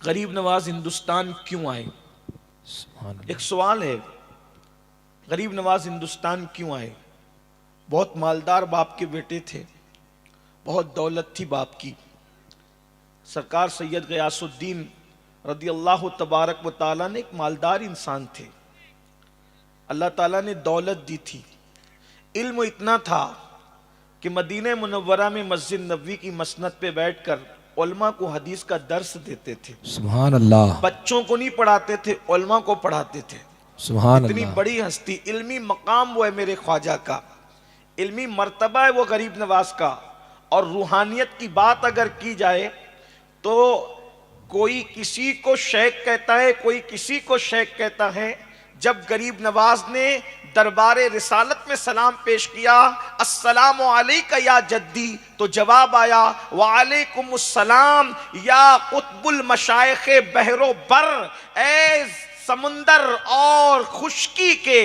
غریب نواز ہندوستان کیوں آئے؟ ایک سوال ہے، غریب نواز ہندوستان کیوں آئے؟ بہت مالدار باپ کے بیٹے تھے، بہت دولت تھی باپ کی۔ سرکار سید غیاث الدین رضی اللہ تبارک و تعالیٰ نے ایک مالدار انسان تھے، اللہ تعالیٰ نے دولت دی تھی، علم اتنا تھا کہ مدینہ منورہ میں مسجد نبوی کی مسند پہ بیٹھ کر علماء کو حدیث کا درس دیتے تھے۔ سبحان اللہ، بچوں کو نہیں پڑھاتے تھے، علماء کو پڑھاتے تھے۔ سبحان اتنی اللہ، بڑی ہستی، علمی مقام وہ ہے میرے خواجہ کا، علمی مرتبہ ہے وہ غریب نواز کا۔ اور روحانیت کی بات اگر کی جائے تو کوئی کسی کو شیخ کہتا ہے، کوئی کسی کو شیخ کہتا ہے۔ جب غریب نواز نے دربار رسالت میں سلام پیش کیا، السلام علیکہ یا جدی، تو جواب آیا وعلیکم السلام یا قطب المشائخ بحر و بر، اے سمندر اور خشکی کے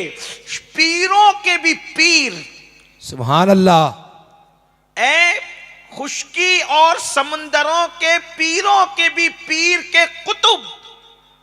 پیروں کے بھی پیر، سبحان اللہ، اے خشکی اور سمندروں کے پیروں کے بھی پیر کے قطب،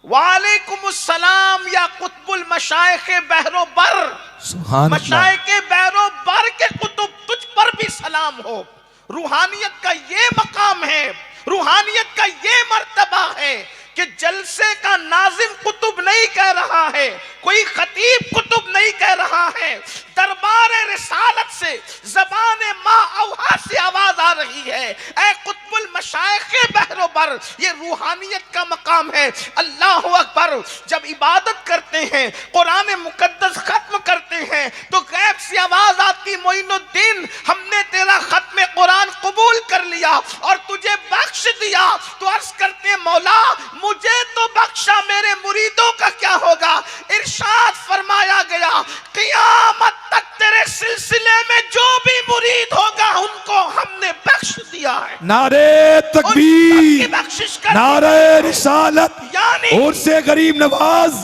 وعلیکم السلام یا قطب المشائخ بحر و بر، سبحان اللہ، مشائخ بحر و بر کے قطب، تجھ پر بھی سلام ہو۔ روحانیت کا یہ مقام ہے، روحانیت کا یہ مرتبہ ہے کہ جلسے کا ناظم قطب نہیں کہہ رہا ہے، کوئی خطیب قطب نہیں کہہ رہا ہے، دربار رسالت سے زبان ما اوحا سے آواز آ رہی ہے، اے قطب المشائخ بحر و بر۔ یہ روحانیت کا مقام ہے۔ اللہ اکبر۔ جب عبادت کرتے ہیں، قرآن مقدس ختم کرتے ہیں تو غیب سے آواز آتی، معین الدین ہم نے تیرا ختم قرآن قبول کر لیا اور تجھے بخش دیا۔ تو عرض کرتے ہیں مولا مجھے تو بخشا، میرے مریدوں کا کیا ہوگا؟ ارشاد فرمایا گیا قیامت تک تیرے سلسلے میں جو بھی مرید ہوگا ان کو ہم نے بخش دیا ہے، نعرہ ان سب کی تکبیر، بخشش کر نعرہ دی ہے۔ رسالت یعنی اور سے غریب نواز،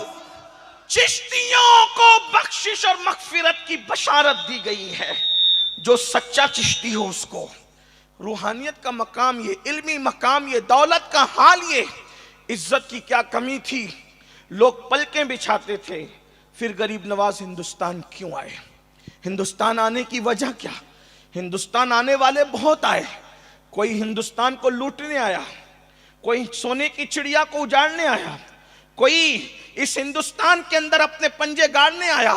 چشتیوں کو بخشش اور مغفرت کی بشارت دی گئی ہے۔ جو سچا چشتی ہو اس کو روحانیت کا مقام یہ، علمی مقام یہ، دولت کا حال یہ، عزت کی کیا کمی تھی، لوگ پلکیں بچھاتے تھے۔ پھر غریب نواز ہندوستان کیوں آئے؟ ہندوستان آنے کی وجہ کیا؟ ہندوستان آنے والے بہت آئے، کوئی ہندوستان کو لوٹنے آیا، کوئی سونے کی چڑیا کو اجاڑنے آیا، کوئی اس ہندوستان کے اندر اپنے پنجے گاڑنے آیا،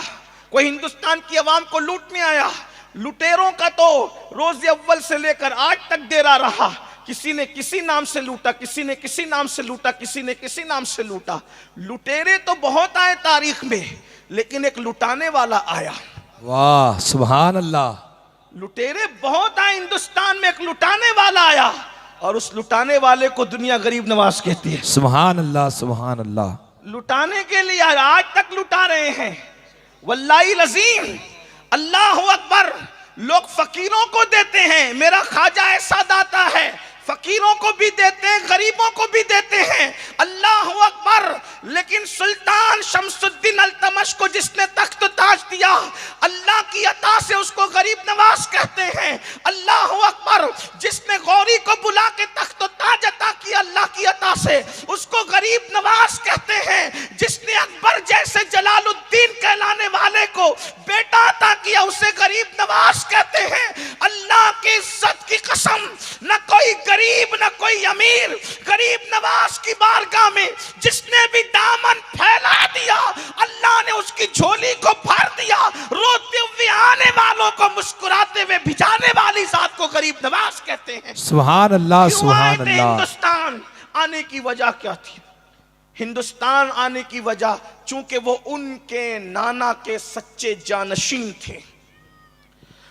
کوئی ہندوستان کی عوام کو لوٹنے آیا۔ لٹیروں کا تو روز اول سے لے کر آج تک ڈیرا رہا، کسی نے کسی نام سے لوٹا، کسی نے کسی نام سے لوٹا، کسی نے کسی نام سے لوٹا۔ لٹیرے تو بہت آئے تاریخ میں، لیکن ایک لٹانے والا آیا۔ واہ سبحان اللہ، لٹیرے بہت آئے ہندوستان میں، ایک لٹانے والا آیا، اور اس لٹانے والے کو دنیا غریب نواز کہتی ہے۔ سبحان اللہ، سبحان اللہ، لٹانے کے لیے آج تک لٹا رہے ہیں۔ واللہ العظیم، اللہ اکبر۔ لوگ فقیروں کو دیتے ہیں، میرا خواجہ ایسا داتا ہے، فقیروں کو بھی دیتے ہیں، غریبوں کو بھی دیتے ہیں، اللہ اکبر۔ لیکن سلطان شمس الدین التمش کو جس نے تخت و تاج دیا، اللہ کی عطا سے اس کو غریب نواز کہتے ہیں، اللہ اکبر۔ جس نے غوری کو بلا کے تخت و تاج عطا کیا اللہ کی عطا سے، اس کو غریب نواز کہتے ہیں۔ جس نے اکبر جیسے جلال الدین کہلانے والے کو بیٹا عطا کیا، اسے غریب نواز کہتے ہیں۔ اللہ کی عزت کی قسم، نہ کوئی غریب نہ کوئی امیر، غریب نواز کی بارگاہ میں جس نے بھی دامن پھیلا دیا، اللہ نے اس کی جھولی کو بھر دیا۔ روتے ہوئے آنے والوں کو مسکراتے ہوئے بھجانے والی ذات کو غریب نواز کہتے ہیں۔ سبحان اللہ، کیوں آئے سبحان تھے اللہ، ہندوستان؟ آنے کی وجہ کیا تھی؟ ہندوستان آنے کی وجہ چونکہ وہ ان کے نانا کے سچے جانشین تھے،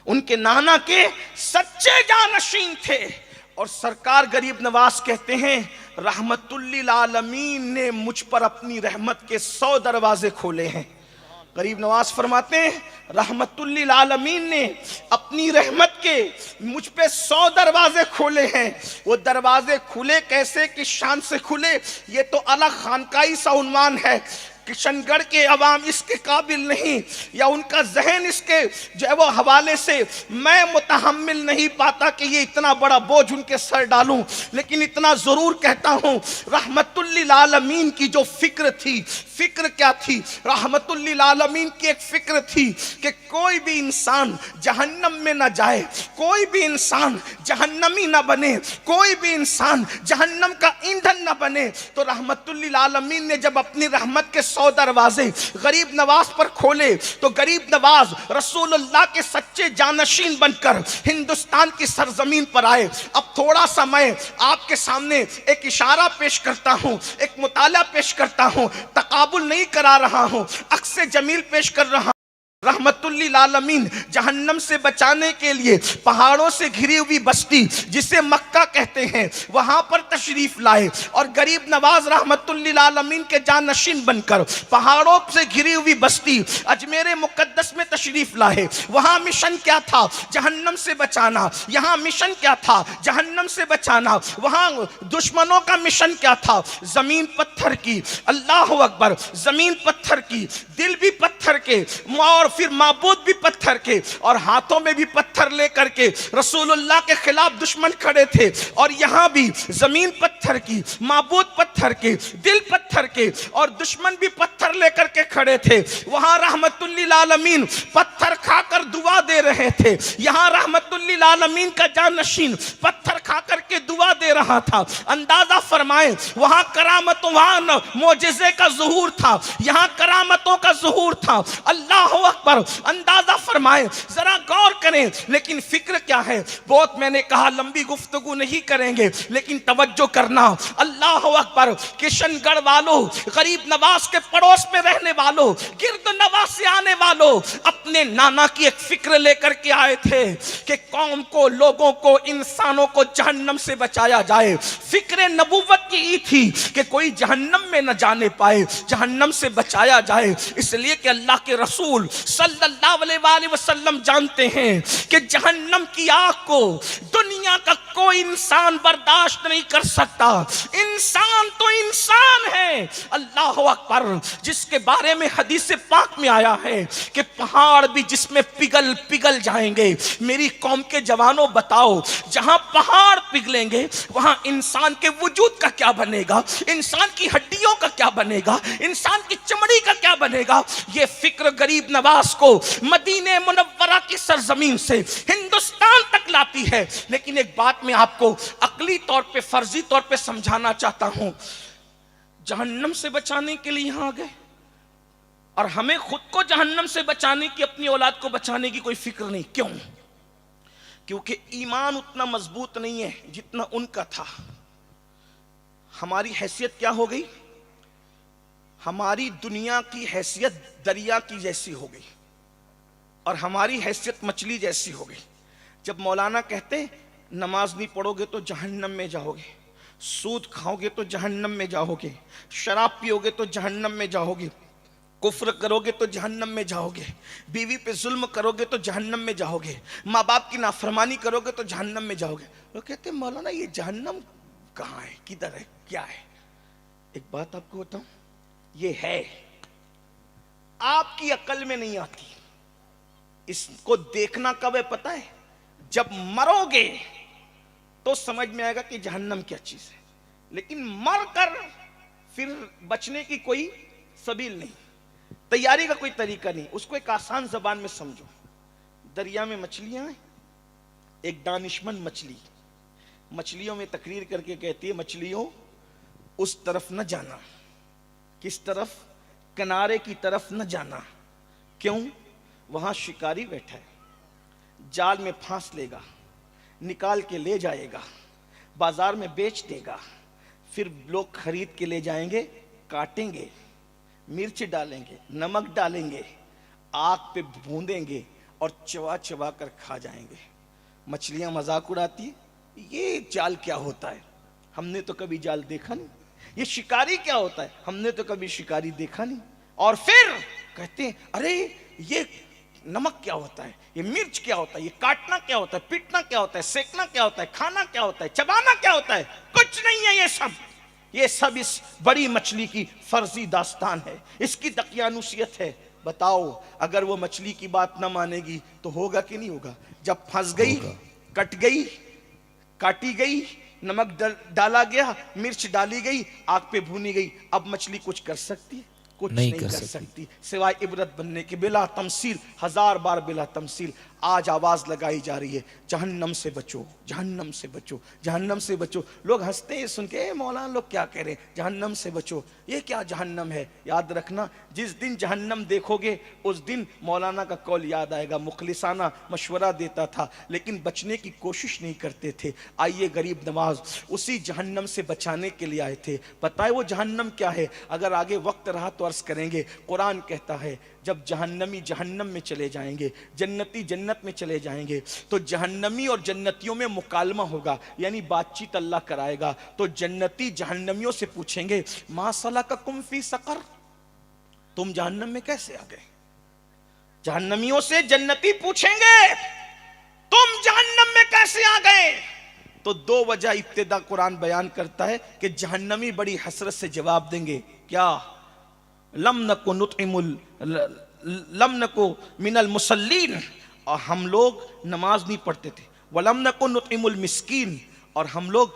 ان کے نانا کے سچے جانشین تھے۔ اور سرکار غریب نواز کہتے ہیں رحمت للعالمین نے مجھ پر اپنی رحمت کے 100 دروازے کھولے ہیں۔ غریب نواز فرماتے ہیں رحمت للعالمین نے اپنی رحمت کے مجھ پہ 100 دروازے کھولے ہیں۔ وہ دروازے کھلے کیسے، کس شان سے کھلے، یہ تو الگ خانقاہی سا عنوان ہے۔ کشن گڑھ کے عوام اس کے قابل نہیں، یا ان کا ذہن اس کے جو ہے وہ حوالے سے میں متحمل نہیں پاتا کہ یہ اتنا بڑا بوجھ ان کے سر ڈالوں، لیکن اتنا ضرور کہتا ہوں رحمت للعالمین کی جو فکر تھی، فکر کیا تھی؟ رحمت للعالمین کی ایک فکر تھی کہ کوئی بھی انسان جہنم میں نہ جائے، کوئی بھی انسان جہنمی نہ بنے، کوئی بھی انسان جہنم کا ایندھن نہ بنے۔ تو رحمت للعالمین نے جب اپنی رحمت کے 100 دروازے غریب نواز پر کھولے تو غریب نواز رسول اللہ کے سچے جانشین بن کر ہندوستان کی سرزمین پر آئے۔ اب تھوڑا سا میں آپ کے سامنے ایک اشارہ پیش کرتا ہوں، ایک مطالعہ پیش کرتا ہوں، تقابل نہیں کرا رہا ہوں، عکس جمیل پیش کر رہا ہوں۔ رحمت للعالمین جہنم سے بچانے کے لیے پہاڑوں سے گھری ہوئی بستی جسے مکہ کہتے ہیں وہاں پر تشریف لائے، اور غریب نواز رحمت للعالمین کے جانشین بن کر پہاڑوں سے گھری ہوئی بستی اجمیر مقدس میں تشریف لائے۔ وہاں مشن کیا تھا؟ جہنم سے بچانا۔ یہاں مشن کیا تھا؟ جہنم سے بچانا۔ وہاں دشمنوں کا مشن کیا تھا؟ زمین پتھر کی، اللہ اکبر، زمین پتھر کی، دل بھی پتھر کے، اور پھر معبود بھی پتھر کے، اور ہاتھوں میں بھی پتھر لے کر کے رسول اللہ کے خلاف دشمن کھڑے تھے۔ اور یہاں بھی زمین پتھر کی، معبود پتھر کے، دل پتھر کے، اور دشمن بھی پتھر لے کر کے کھڑے تھے۔ وہاں رحمت للعالمین پتھر کھا کر دعا دے رہے تھے، یہاں رحمت للعالمین کا جانشین پتھر کھا کر کے دعا دے رہا تھا۔ اندازہ فرمائیں وہاں کرامتوں، وہاں معجزے کا ظہور تھا، یہاں کرامتوں کا ظہور تھا۔ اللہ اکبر، اندازہ فرمائیں، ذرا غور کریں۔ لیکن فکر کیا ہے؟ بہت میں نے کہا لمبی گفتگو نہیں کریں گے، لیکن توجہ کرنا۔ اللہ اکبر، کشن گڑھ والوں، غریب نواز کے پڑوس میں رہنے والوں، گرد نواز سے آنے والوں، اپنے نانا کی ایک فکر لے کر کے آئے تھے کہ قوم کو، لوگوں کو، انسانوں کو جہنم سے بچایا جائے۔ فکر نبوت کی یہ تھی کہ کوئی جہنم میں نہ جانے پائے، جہنم سے بچایا جائے۔ اس لیے کہ اللہ کے رسول صلی اللہ علیہ وآلہ وسلم جانتے ہیں کہ جہنم کی آگ کو دنیا کا کوئی انسان برداشت نہیں کر سکتا۔ انسان تو انسان ہے، اللہ اکبر، جس کے بارے میں حدیث پاک میں آیا ہے کہ پہاڑ بھی جس میں پگھل جائیں گے۔ میری قوم کے جوانوں بتاؤ، جہاں پہاڑ پگھلیں گے وہاں انسان کے وجود کا کیا بنے گا؟ انسان کی ہڈیوں کا کیا بنے گا؟ انسان کی چمڑی کا کیا بنے گا؟ یہ فکر غریب نواز کو مدینہ منورہ کی سرزمین سے ہندوستان تک لاتی ہے۔ لیکن ایک بات میں آپ کو عقلی طور پہ، فرضی طور پہ سمجھانا چاہتا ہوں، جہنم سے بچانے کے لیے یہاں آ گئے، اور ہمیں خود کو جہنم سے بچانے کی، اپنی اولاد کو بچانے کی کوئی فکر نہیں۔ کیوں؟ کیونکہ ایمان اتنا مضبوط نہیں ہے جتنا ان کا تھا۔ ہماری حیثیت کیا ہو گئی؟ ہماری دنیا کی حیثیت دریا کی جیسی ہو گئی، اور ہماری حیثیت مچھلی جیسی ہو گئی۔ جب مولانا کہتے نماز نہیں پڑھو گے تو جہنم میں جاؤ گے، سود کھاؤ گے تو جہنم میں جاؤ گے، شراب پیو گے تو جہنم میں جاؤ گے، کفر کرو گے تو جہنم میں جاؤ گے، بیوی پہ ظلم کرو گے تو جہنم میں جاؤ گے، ماں باپ کی نافرمانی کرو گے تو جہنم میں جاؤ گے۔ وہ کہتے ہیں مولانا یہ جہنم کہاں ہے، کدھر ہے، کیا ہے؟ ایک بات آپ کو بتاؤں، یہ ہے، آپ کی عقل میں نہیں آتی۔ اس کو دیکھنا کب ہے پتہ ہے؟ جب مرو گے تو سمجھ میں آئے گا کہ جہنم کیا چیز ہے، لیکن مر کر پھر بچنے کی کوئی سبیل نہیں، تیاری کا کوئی طریقہ نہیں۔ اس کو ایک آسان زبان میں سمجھو، دریا میں مچھلیاں ہیں، ایک دانشمند مچھلیوں میں تقریر کر کے کہتی ہے مچھلیوں اس طرف نہ جانا۔ کس طرف؟ کنارے کی طرف نہ جانا۔ کیوں؟ وہاں شکاری بیٹھا ہے، جال میں پھانس لے گا، نکال کے لے جائے گا، بازار میں بیچ دے گا، پھر لوگ خرید کے لے جائیں گے، کاٹیں گے، مرچ ڈالیں گے، نمک ڈالیں گے، آگ پہ بھوندیں گے اور چبا چبا کر کھا جائیں گے۔ مچھلیاں مذاق اڑاتی ہیں، یہ جال کیا ہوتا ہے؟ ہم نے تو کبھی جال دیکھا نہیں۔ یہ شکاری کیا ہوتا ہے؟ ہم نے تو کبھی شکاری دیکھا نہیں۔ اور پھر کہتے ہیں ارے یہ نمک کیا ہوتا ہے، یہ مرچ کیا ہوتا ہے، یہ کاٹنا کیا ہوتا ہے، پیٹنا کیا ہوتا ہے، سیکنا کیا ہوتا ہے، کھانا کیا ہوتا ہے، چبانا کیا ہوتا ہے؟ کچھ نہیں ہے یہ سب۔ یہ سب اس بڑی مچھلی کی فرضی داستان ہے، اس کی دقیانوسیت ہے۔ بتاؤ اگر وہ مچھلی کی بات نہ مانے گی تو ہوگا کہ نہیں ہوگا؟ جب پھنس گئی، کٹ گئی، کاٹی گئی، نمک ڈالا گیا، مرچ ڈالی گئی، آگ پہ بھونی گئی، اب مچھلی کچھ کر سکتی ہے؟ کچھ نہیں کر سکتی سوائے عبرت بننے کے، بلا تمثیل، ہزار بار بلا تمثیل۔ آج آواز لگائی جا رہی ہے جہنم سے بچو، جہنم سے بچو، جہنم سے بچو۔ لوگ ہنستے ہیں سن کے، اے مولانا لوگ کیا کہہ رہے ہیں جہنم سے بچو، یہ کیا جہنم ہے؟ یاد رکھنا جس دن جہنم دیکھو گے اس دن مولانا کا قول یاد آئے گا، مخلصانہ مشورہ دیتا تھا لیکن بچنے کی کوشش نہیں کرتے تھے۔ آئیے غریب نواز اسی جہنم سے بچانے کے لیے آئے تھے۔ پتہ ہے وہ جہنم کیا ہے؟ اگر آگے وقت رہا تو عرض کریں گے۔ قرآن کہتا ہے جب جہنمی جہنم میں چلے جائیں گے، جنتی جنت میں چلے جائیں گے، تو جہنمی اور جنتیوں میں مکالمہ ہوگا، یعنی بات چیت اللہ کرائے گا۔ تو جنتی جہنمیوں سے پوچھیں گے ما سلککم فی سقر، تم جہنم میں کیسے آ گئے؟ جہنمیوں سے جنتی پوچھیں گے تم جہنم میں کیسے آ گئے؟ تو دو وجہ ابتدا قرآن بیان کرتا ہے کہ جہنمی بڑی حسرت سے جواب دیں گے، کیا؟ لم نکو من المصلین، اور ہم لوگ نماز نہیں پڑھتے تھے، ولم نکو نطعم المسکین، اور ہم لوگ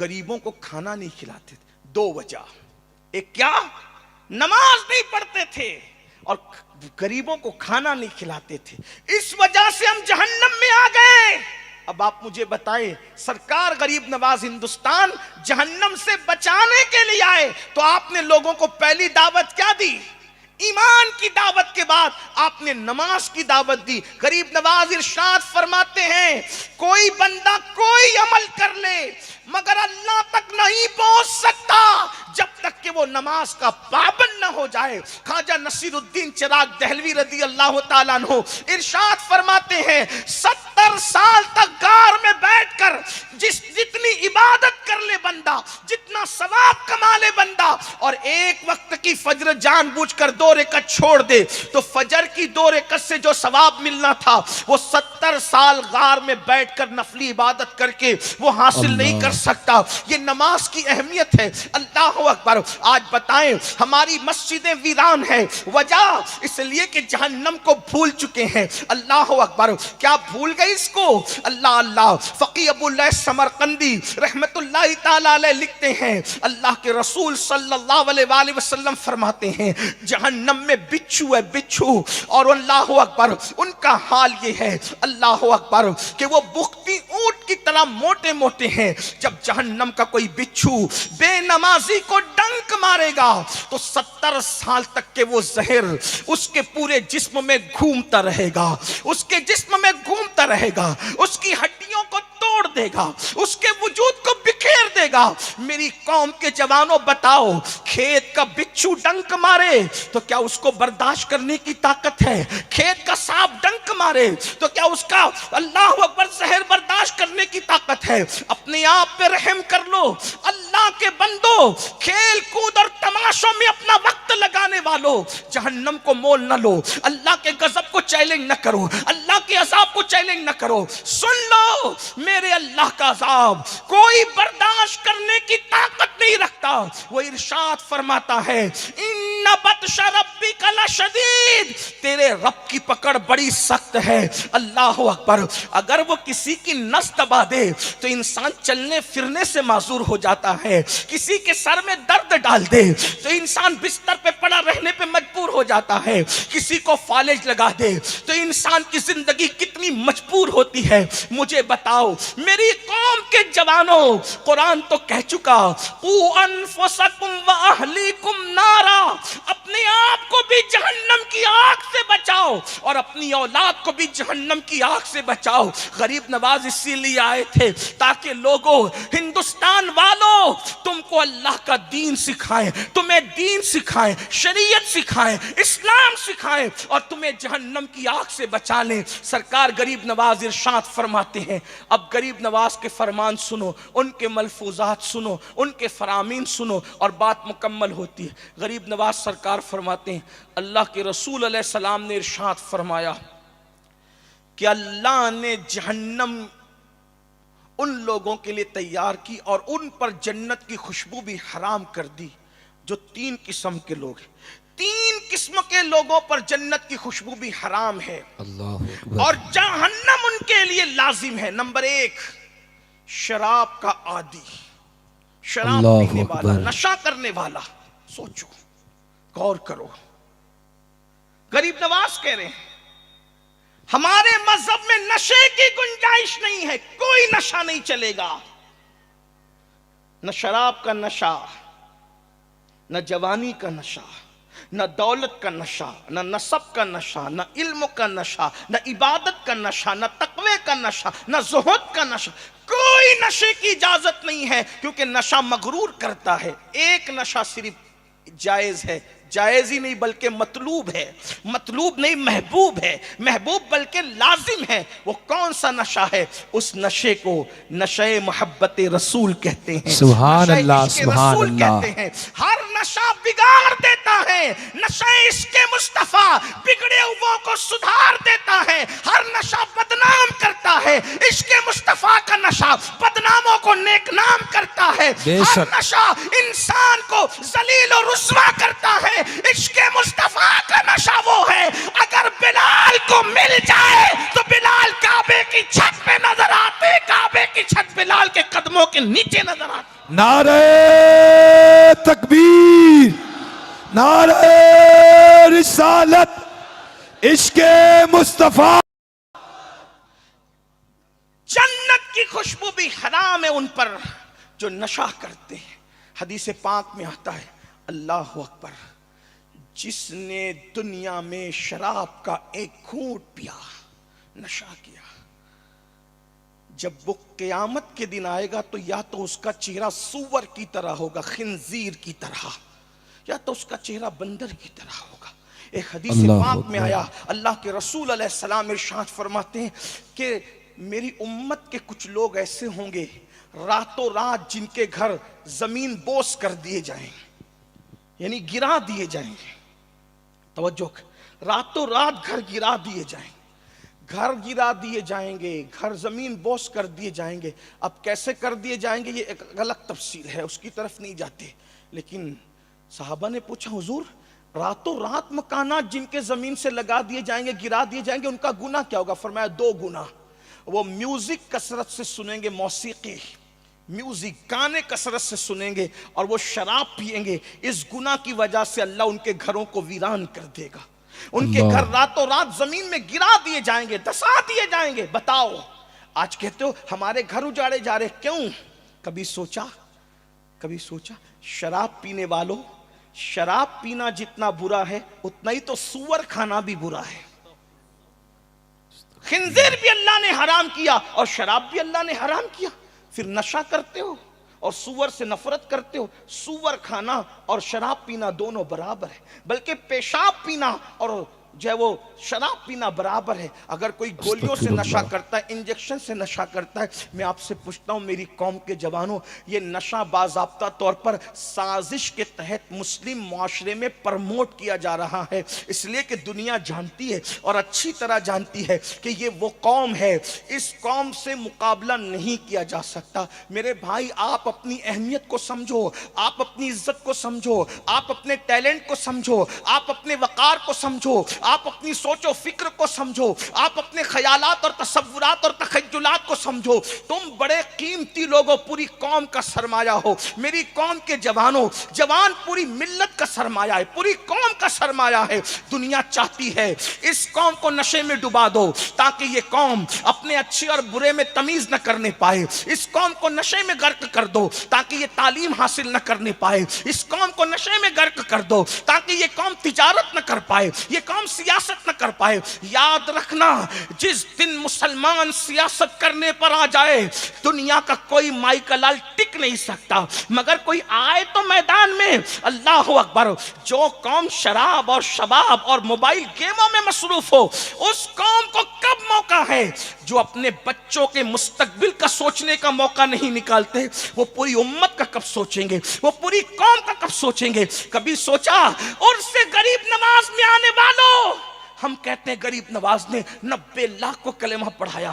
غریبوں کو کھانا نہیں کھلاتے تھے۔ دو وجہ، ایک کیا؟ نماز نہیں پڑھتے تھے اور غریبوں کو کھانا نہیں کھلاتے تھے، اس وجہ سے ہم جہنم میں آ گئے۔ اب آپ مجھے بتائیں سرکار غریب نواز ہندوستان جہنم سے بچانے کے لیے آئے تو آپ نے لوگوں کو پہلی دعوت کیا دی؟ ایمان کی دعوت کے بعد آپ نے نماز کی دعوت دی۔ غریب نواز ارشاد فرماتے ہیں کوئی بندہ کوئی عمل کر لے مگر اللہ تک نہیں پہنچ سکتا جب تک کہ وہ نماز کا پابند نہ ہو جائے۔ خواجہ نصیر الدین چراغ دہلوی رضی اللہ تعالیٰ عنہ ارشاد فرماتے ہیں 70 سال تک غار میں بیٹھ کر جتنی عبادت کر لے بندہ، جتنا ثواب کما لے بندہ، اور ایک وقت کی فجر جان بوجھ کر 2 رکعت چھوڑ دے تو فجر کی 2 رکعت سے جو ثواب ملنا تھا وہ 70 سال غار میں بیٹھ کر نفلی عبادت کر کے وہ حاصل نہیں کر سکتا۔ یہ نماز کی اہمیت ہے۔ اللہ اکبر۔ آج بتائیں ہماری مسجدیں ویران ہیں، وجہ اس لیے کہ جہنم کو بھول چکے ہیں۔ اللہ اکبر۔ کیا بھول گئے اس کو؟ اللہ اللہ۔ فقی ابو اللہ سمرقندی رحمت اللہ تعالی علیہ لکھتے ہیں اللہ کے رسول صلی اللہ علیہ وآلہ وسلم فرماتے ہیں جہنم میں بچھو ہے، بچھو، اور اللہ اکبر ان کا حال یہ ہے اللہ اکبر کہ وہ بختی اونٹ کی طرح موٹے موٹے ہیں۔ جب جہنم کا کوئی بچھو بے نمازی کو ڈنک مارے گا تو 70 سال تک کے وہ زہر اس کے پورے جسم میں گھومتا رہے گا، اس کے جسم میں گھومتا رہے گا، اس کی ہڈیوں کو توڑ دے گا، اس کے وجود کو بکھیر دے گا۔ میری قوم کے جوانوں بتاؤ کھیت کا بچھو ڈنک مارے تو کیا اس کو برداشت کرنے کی طاقت ہے؟ کھیت کا سانپ ڈنک مارے تو کیا اس کا اللہ اکبر زہر برداشت کرنے کی طاقت ہے؟ اپنے آپ پہ رحم کر لو اللہ کے بندو، کھیل کود اور تماشوں میں اپنا وقت لگانے والوں، جہنم کو مول نہ لو، اللہ کے غضب کو چیلنج نہ کرو، اللہ کے عذاب کو چیلنج نہ کرو۔ سن لو میرے اللہ کا عذاب کوئی برداشت کرنے کی طاقت نہیں رکھتا۔ وہ ارشاد فرماتا ہے ان بطش ربک لشدید، تیرے رب کی پکڑ بڑی سخت ہے۔ اللہ اکبر۔ اگر وہ کسی کی نس دبا دے تو انسان چلنے پھرنے سے معذور ہو جاتا ہے، کسی کے سر میں درد ڈال دے تو انسان بستر پہ پڑا رہنے پہ مجبور ہو جاتا ہے، کسی کو فالج لگا دے تو انسان کی زندگی کتنی مجبور ہوتی ہے۔ مجھے بتاؤ میری قوم کے جوانوں، قرآن تو کہہ چکا قوا انفسکم واہلیکم نارا، اپنے آپ کو بھی جہنم کی آگ سے بچاؤ اور اپنی اولاد کو بھی جہنم کی آگ سے بچاؤ۔ غریب نواز اسی لیے آئے تھے تاکہ لوگوں، ہندوستان والوں، تم کو اللہ کا دین سکھائیں، تمہیں دین سکھائیں، شریعت سکھائیں، اسلام سکھائیں اور تمہیں جہنم کی آگ سے بچا لیں۔ سرکار غریب نواز ارشاد فرماتے ہیں، اب غریب نواز کے فرمان سنو، ان کے ملفوظات سنو، ان کے فرامین سنو اور بات مکمل ہوتی ہے۔ غریب نواز سرکار فرماتے ہیں اللہ کے رسول علیہ السلام نے ارشاد فرمایا کہ اللہ نے جہنم ان لوگوں کے لیے تیار کی اور ان پر جنت کی خوشبو بھی حرام کر دی جو 3 قسم کے لوگ ہیں. 3 قسم کے لوگوں پر جنت کی خوشبو بھی حرام ہے اللہ اکبر. اور جہنم ان کے لیے لازم ہے. نمبر 1 شراب کا عادی, شراب اللہ پینے والا, اکبر. نشہ کرنے والا. سوچو, غور کرو. غریب نواز کہہ رہے ہیں ہمارے مذہب میں نشے کی گنجائش نہیں ہے, کوئی نشہ نہیں چلے گا. نہ شراب کا نشہ, نہ جوانی کا نشہ, نہ دولت کا نشہ, نہ نسب کا نشہ, نہ علم کا نشہ, نہ عبادت کا نشہ, نہ تقوی کا نشہ, نہ زہد کا نشہ. کوئی نشے کی اجازت نہیں ہے کیونکہ نشہ مغرور کرتا ہے. ایک نشہ صرف جائز ہے, جائز ہی نہیں بلکہ مطلوب ہے, مطلوب نہیں محبوب ہے, محبوب بلکہ لازم ہے. وہ کون سا نشہ ہے؟ اس نشے کو نشہ محبت رسول کہتے ہیں, سبحان نشہ اللہ, عشق سبحان رسول اللہ. کہتے ہیں. ہر نشہ بگاڑ دیتا ہے, نشہ عشق مصطفیٰ بگڑے ہوئوں کو سدھار دیتا ہے. ہر نشہ بدنام کرتا ہے, عشق مصطفیٰ کا نشہ بدناموں کو نیک نام کرتا ہے. بے ہر شک. نشہ انسان کو ذلیل و رسوا کرتا ہے. عشق مصطفیٰ کا نشہ وہ ہے اگر بلال کو مل جائے تو بلال کعبے کی چھت پہ نظر آتے, کعبے کی چھت بلال کے قدموں کے نیچے نظر آتی. نعرہ تکبیر, نعرہ رسالت, عشق مصطفیٰ. جنت کی خوشبو بھی حرام ہے ان پر جو نشہ کرتے ہیں. حدیث پاک میں آتا ہے اللہ اکبر, جس نے دنیا میں شراب کا ایک گھونٹ پیا, نشہ کیا, جب وہ قیامت کے دن آئے گا تو یا تو اس کا چہرہ سور کی طرح ہوگا, خنزیر کی طرح, یا تو اس کا چہرہ بندر کی طرح ہوگا. ایک حدیث اللہ پاک اکبر. میں آیا, اللہ کے رسول علیہ السلام ارشاد فرماتے ہیں کہ میری امت کے کچھ لوگ ایسے ہوں گے راتوں رات جن کے گھر زمین بوس کر دیے جائیں, یعنی گرا دیے جائیں گے. توجہ, راتوں رات گھر گرا دیے جائیں, گھر گرا دیے جائیں گے, گھر زمین بوس کر دیے جائیں گے. اب کیسے کر دیے جائیں گے یہ ایک غلط تفسیر ہے, اس کی طرف نہیں جاتے. لیکن صحابہ نے پوچھا حضور راتوں رات مکانات جن کے زمین سے لگا دیے جائیں گے, گرا دیے جائیں گے, ان کا گناہ کیا ہوگا؟ فرمایا 2 گناہ. وہ میوزک کثرت سے سنیں گے, موسیقی میوزک گانے کثرت سے سنیں گے, اور وہ شراب پیئیں گے. اس گناہ کی وجہ سے اللہ ان کے گھروں کو ویران کر دے گا. ان کے گھر راتوں رات زمین میں گرا دیے جائیں گے, دسا دیے جائیں گے. بتاؤ آج کہتے ہو ہمارے گھر اجاڑے جا رہے, کیوں؟ کبھی سوچا شراب پینے والوں, شراب پینا جتنا برا ہے اتنا ہی تو سور کھانا بھی برا ہے. خنزیر بھی اللہ نے حرام کیا اور شراب بھی اللہ نے حرام کیا. پھر نشہ کرتے ہو اور سور سے نفرت کرتے ہو. سور کھانا اور شراب پینا دونوں برابر ہے, بلکہ پیشاب پینا اور جو ہے وہ شراب پینا برابر ہے. اگر کوئی گولیوں سے نشہ کرتا ہے, انجیکشن سے نشہ کرتا ہے, میں آپ سے پوچھتا ہوں میری قوم کے جوانوں, یہ نشہ باضابطہ طور پر سازش کے تحت مسلم معاشرے میں پرموٹ کیا جا رہا ہے, اس لیے کہ دنیا جانتی ہے اور اچھی طرح جانتی ہے کہ یہ وہ قوم ہے, اس قوم سے مقابلہ نہیں کیا جا سکتا. میرے بھائی آپ اپنی اہمیت کو سمجھو, آپ اپنی عزت کو سمجھو, آپ اپنے ٹیلنٹ کو سمجھو, آپ اپنے وقار کو سمجھو, آپ اپنی سوچ و فکر کو سمجھو, آپ اپنے خیالات اور تصورات اور تخیلات کو سمجھو. تم بڑے قیمتی لوگوں, پوری قوم کا سرمایہ ہو. میری قوم کے جوانوں, جوان پوری ملت کا سرمایہ ہے, پوری قوم کا سرمایہ ہے. دنیا چاہتی ہے اس قوم کو نشے میں ڈبا دو تاکہ یہ قوم اپنے اچھے اور برے میں تمیز نہ کرنے پائے. اس قوم کو نشے میں غرق کر دو تاکہ یہ تعلیم حاصل نہ کرنے پائے. اس قوم کو نشے میں غرق کر دو تاکہ یہ قوم تجارت نہ کر پائے, یہ قوم سیاست نہ کر پائے. یاد رکھنا جس دن مسلمان سیاست کرنے پر آ جائے دنیا کا کوئی مائی کا لال ٹک نہیں سکتا, مگر کوئی آئے تو میدان میں. اللہ اکبر. جو قوم شراب اور شباب اور موبائل گیموں میں مصروف ہو, اس قوم کو کب موقع ہے؟ جو اپنے بچوں کے مستقبل کا سوچنے کا موقع نہیں نکالتے, وہ پوری امت کا کب سوچیں گے, وہ پوری قوم کا کب سوچیں گے؟ کبھی سوچا اور سے غریب نواز میں آنے والوں, ہم کہتے ہیں غریب نواز نے 90 لاکھ کو کلمہ پڑھایا,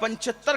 75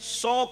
100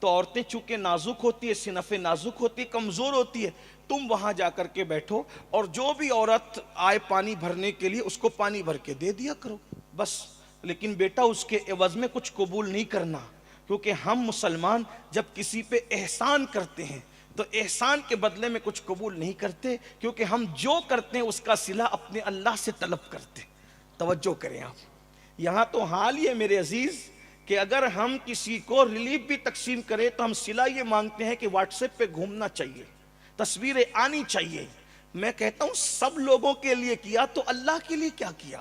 تو عورتیں چونکہ نازک ہوتی ہے، صنف نازک ہوتی ہے، کمزور ہوتی ہے، تم وہاں جا کر کے بیٹھو اور جو بھی عورت آئے پانی بھرنے کے لیے اس کو پانی بھر کے دے دیا کرو بس. لیکن بیٹا اس کے عوض میں کچھ قبول نہیں کرنا، کیونکہ ہم مسلمان جب کسی پہ احسان کرتے ہیں تو احسان کے بدلے میں کچھ قبول نہیں کرتے، کیونکہ ہم جو کرتے ہیں اس کا صلہ اپنے اللہ سے طلب کرتے ہیں. توجہ کریں آپ. یہاں تو حال یہ میرے عزیز کہ اگر ہم کسی کو ریلیف بھی تقسیم کریں تو ہم صلہ یہ مانگتے ہیں کہ واٹس ایپ پہ گھومنا چاہیے، تصویریں آنی چاہیے. میں کہتا ہوں سب لوگوں کے لیے کیا تو اللہ کے لیے کیا کیا؟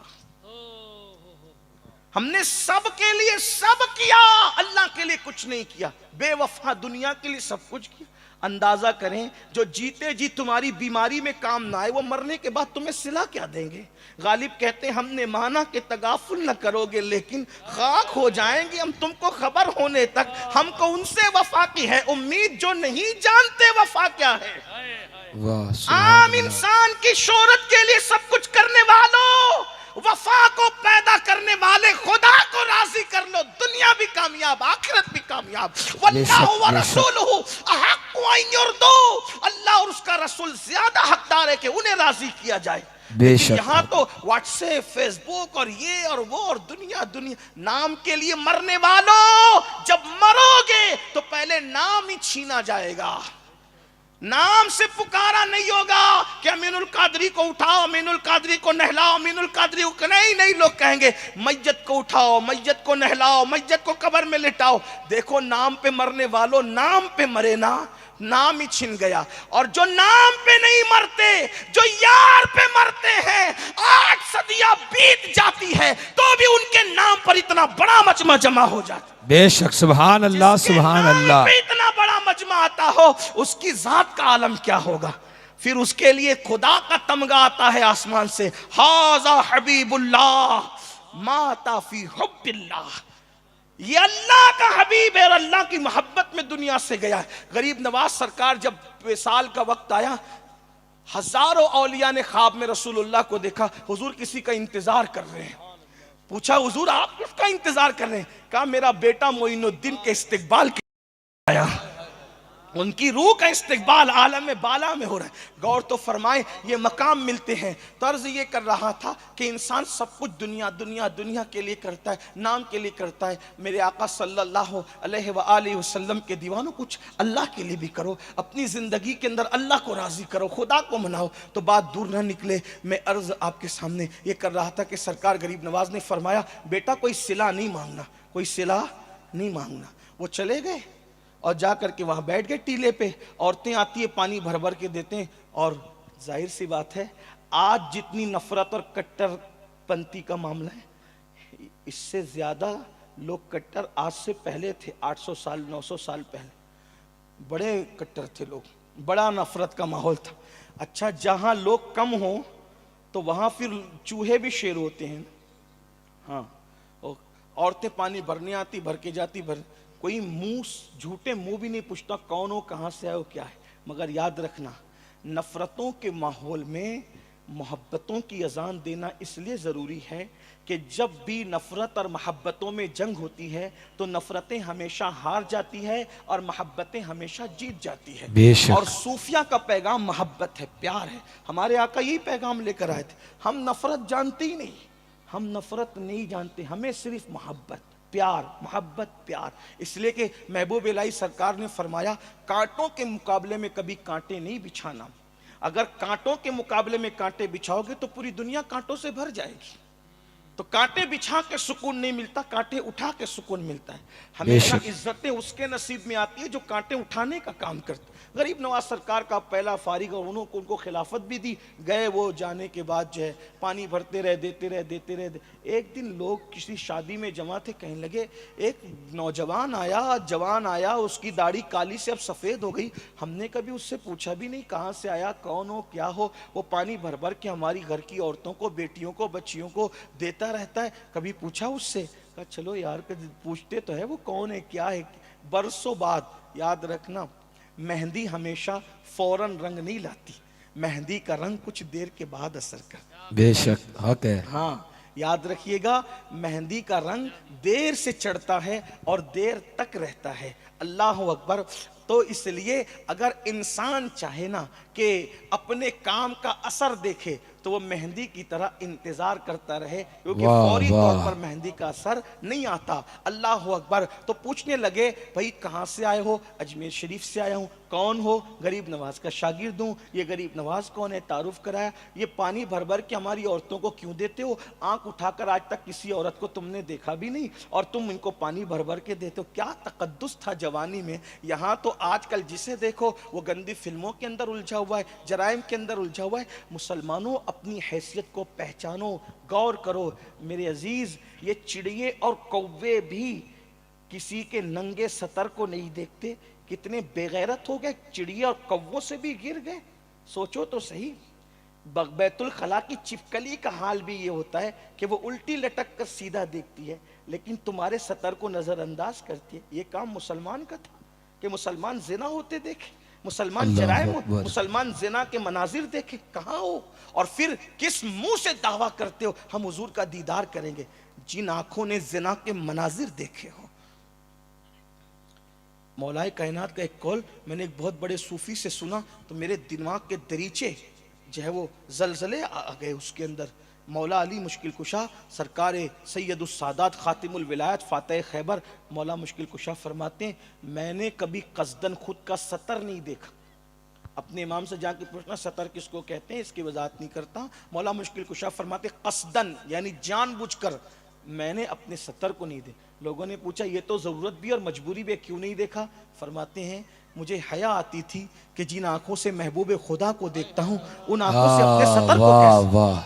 ہم نے سب کے لیے سب کیا، اللہ کے لیے کچھ نہیں کیا. بے وفا دنیا کے لیے سب کچھ کیا. اندازہ کریں جو جیتے جی تمہاری بیماری میں کام نہ آئے وہ مرنے کے بعد تمہیں صلہ کیا دیں گے؟ غالب کہتے ہیں ہم نے مانا کہ تغافل نہ کرو گے لیکن خاک ہو جائیں گے ہم تم کو خبر ہونے تک. ہم کو ان سے وفا کی ہے امید جو نہیں جانتے وفا کیا ہے. عام انسان کی شہرت کے لیے سب کچھ کرنے والوں، وفا کو پیدا کرنے والے خدا کو راضی کر لو، دنیا بھی کامیاب آخرت بھی کامیاب. واللہ ورسولہ احق ان یرضوا، اللہ اور اس کا رسول زیادہ حقدار ہے کہ انہیں راضی کیا جائے. یہاں تو واٹس ایپ، فیس بک اور یہ اور وہ اور دنیا نام کے لیے مرنے والوں جب مرو گے تو پہلے نام ہی چھینا جائے گا. نام سے پکارا نہیں ہوگا کہ امین القادری کو اٹھاؤ، امین القادری کو نہلاؤ، امین القادری کو نہیں لوگ کہیں گے میت کو اٹھاؤ، میت کو نہلاؤ، میت کو قبر میں لٹاؤ. دیکھو نام پہ مرنے والوں نام پہ مرے نا، نام ہی چھن گیا. اور جو نام پہ نہیں مرتے، جو یار پہ مرتے ہیں، 8 صدیاں بیت جاتی ہے تو بھی ان کے نام پر اتنا بڑا مجمع جمع ہو جاتا. بے شک سبحان اللہ سبحان اللہ. اتنا بڑا مجمع آتا ہو اس کی ذات کا عالم کیا ہوگا. پھر اس کے لیے خدا کا تمغہ آتا ہے آسمان سے، ھذا حبیب اللہ مات فی حب اللہ. یہ اللہ کا حبیب ہے اور اللہ کی محبت میں دنیا سے گیا ہے. غریب نواز سرکار جب وصال کا وقت آیا، ہزاروں اولیاء نے خواب میں رسول اللہ کو دیکھا. حضور کسی کا انتظار کر رہے ہیں. پوچھا حضور آپ کس کا انتظار کر رہے ہیں؟ کہا میرا بیٹا معین الدین کے استقبال کے آیا، ان کی روح کا استقبال عالم بالا میں ہو رہا ہے. غور تو فرمائیں یہ مقام ملتے ہیں. طرز یہ کر رہا تھا کہ انسان سب کچھ دنیا دنیا دنیا کے لیے کرتا ہے، نام کے لیے کرتا ہے. میرے آقا صلی اللہ علیہ وآلہ وسلم کے دیوانوں کچھ اللہ کے لیے بھی کرو، اپنی زندگی کے اندر اللہ کو راضی کرو، خدا کو مناؤ. تو بات دور نہ نکلے، میں عرض آپ کے سامنے یہ کر رہا تھا کہ سرکار غریب نواز نے فرمایا بیٹا کوئی صلہ نہیں مانگنا، کوئی صلہ نہیں مانگنا. وہ چلے گئے اور جا کر کے وہاں بیٹھ گئے ٹیلے پہ. عورتیں آتی ہیں پانی بھر بھر کے دیتے ہیں. اور ظاہر سی بات ہے آج جتنی نفرت اور کٹر پنتی کا معاملہ ہے اس سے زیادہ لوگ کٹر آج سے پہلے تھے. 800 سال 900 سال پہلے بڑے کٹر تھے لوگ، بڑا نفرت کا ماحول تھا. اچھا جہاں لوگ کم ہوں تو وہاں پھر چوہے بھی شیر ہوتے ہیں. ہاں عورتیں پانی بھرنے آتی، بھر کے جاتی، کوئی منہ جھوٹے منہ بھی نہیں پوچھتا کون ہو، کہاں سے آئے ہو، کیا ہے. مگر یاد رکھنا نفرتوں کے ماحول میں محبتوں کی اذان دینا اس لیے ضروری ہے کہ جب بھی نفرت اور محبتوں میں جنگ ہوتی ہے تو نفرتیں ہمیشہ ہار جاتی ہے اور محبتیں ہمیشہ جیت جاتی ہے. اور صوفیہ کا پیغام محبت ہے، پیار ہے. ہمارے آقا یہی پیغام لے کر آئے تھے. ہم نفرت جانتے ہی نہیں، ہم نفرت نہیں جانتے، ہمیں صرف محبت، پیار، محبت، پیار. اس لیے کہ محبوب الہی سرکار نے فرمایا کانٹوں کے مقابلے میں کبھی کانٹے نہیں بچھانا. اگر کانٹوں کے مقابلے میں کانٹے بچھاؤ گے تو پوری دنیا کانٹوں سے بھر جائے گی. تو کانٹے بچھا کے سکون نہیں ملتا، کانٹے اٹھا کے سکون ملتا ہے. ہمیشہ عزتیں اس کے نصیب میں آتی ہے جو کانٹے اٹھانے کا کام کرتے. غریب نواز سرکار کا پہلا فارغ اور ان کو خلافت بھی دی. گئے وہ جانے کے بعد جو ہے پانی بھرتے رہے، دیتے رہے. ایک دن لوگ کسی شادی میں جمع تھے، کہنے لگے ایک نوجوان آیا، جوان آیا، اس کی داڑھی کالی سے اب سفید ہو گئی. ہم نے کبھی اس سے پوچھا بھی نہیں کہاں سے آیا، کون ہو، کیا ہو. وہ پانی بھر بھر کے ہماری گھر کی عورتوں کو، بیٹیوں کو، بچیوں کو دیتا رہتا ہے. کبھی پوچھا اس سے؟ کہا چلو یار پوچھتے تو ہے وہ کون ہے، کیا ہے. برسوں بعد یاد رکھنا مہندی ہمیشہ فوراً رنگ نہیں لاتی، مہندی کا رنگ کچھ دیر کے بعد اثر کرتا. بے شک حق ہے. ہاں یاد رکھیے گا مہندی کا رنگ دیر سے چڑھتا ہے اور دیر تک رہتا ہے. اللہ اکبر. تو اس لیے اگر انسان چاہے نا کہ اپنے کام کا اثر دیکھے تو وہ مہندی کی طرح انتظار کرتا رہے, کیونکہ واہ فوری طور واہ. پر مہندی کا اثر نہیں آتا. اللہ اکبر. تو پوچھنے لگے بھائی کہاں سے آئے ہو؟ اجمیر شریف سے آیا ہوں. کون ہو؟ غریب نواز کا شاگرد ہوں. یہ غریب نواز کون ہے؟ تعارف کرایا. یہ پانی بھر بھر کے ہماری عورتوں کو کیوں دیتے ہو؟ آنکھ اٹھا کر آج تک کسی عورت کو تم نے دیکھا بھی نہیں اور تم ان کو پانی بھر بھر کے دیتے ہو. کیا تقدس تھا جوانی میں. یہاں تو آج کل جسے دیکھو وہ گندی فلموں کے اندر الجھا ہوا ہے, جرائم کے اندر الجھا ہوا ہے. مسلمانوں اپنی حیثیت کو پہچانو, غور کرو. میرے عزیز یہ چڑیے اور کوے بھی کسی کے ننگے سطر کو نہیں دیکھتے. کتنے بے غیرت ہو گئے, چڑیے اور کووں سے بھی گر گئے. سوچو تو صحیح. بیت الخلا کی چپکلی کا حال بھی یہ ہوتا ہے کہ وہ الٹی لٹک کر سیدھا دیکھتی ہے لیکن تمہارے سطر کو نظر انداز کرتی ہے. یہ کام مسلمان کا تھا کہ مسلمان زنا ہوتے دیکھے, مسلمان اللہ جرائم, اکبر. مسلمان زنا کے مناظر دیکھے. کہاں ہو؟ اور پھر کس منہ سے دعویٰ کرتے ہو ہم حضور کا دیدار کریں گے جن آنکھوں نے زنا کے مناظر دیکھے ہو. مولائے کائنات کا ایک قول میں نے ایک بہت بڑے صوفی سے سنا تو میرے دماغ کے دریچے جو ہے وہ زلزلے آ گئے اس کے اندر. مولا علی مشکل کشا سرکار سید السادات خاتم الولایت فاتح خیبر مولا مشکل کشا فرماتے ہیں میں نے کبھی قصدن خود کا سطر نہیں دیکھا. اپنے امام سے جا کے پوچھنا سطر کس کو کہتے ہیں, اس کی وضاحت نہیں کرتا. مولا مشکل کشا فرماتے قصدن یعنی جان بوجھ کر میں نے اپنے سطر کو نہیں دیکھا. لوگوں نے پوچھا یہ تو ضرورت بھی اور مجبوری بھی, کیوں نہیں دیکھا؟ فرماتے ہیں مجھے حیا آتی تھی کہ جن آنکھوں سے محبوب خدا کو دیکھتا ہوں ان آنکھوں سے اپنے سطر کو واہ کیسے, واہ.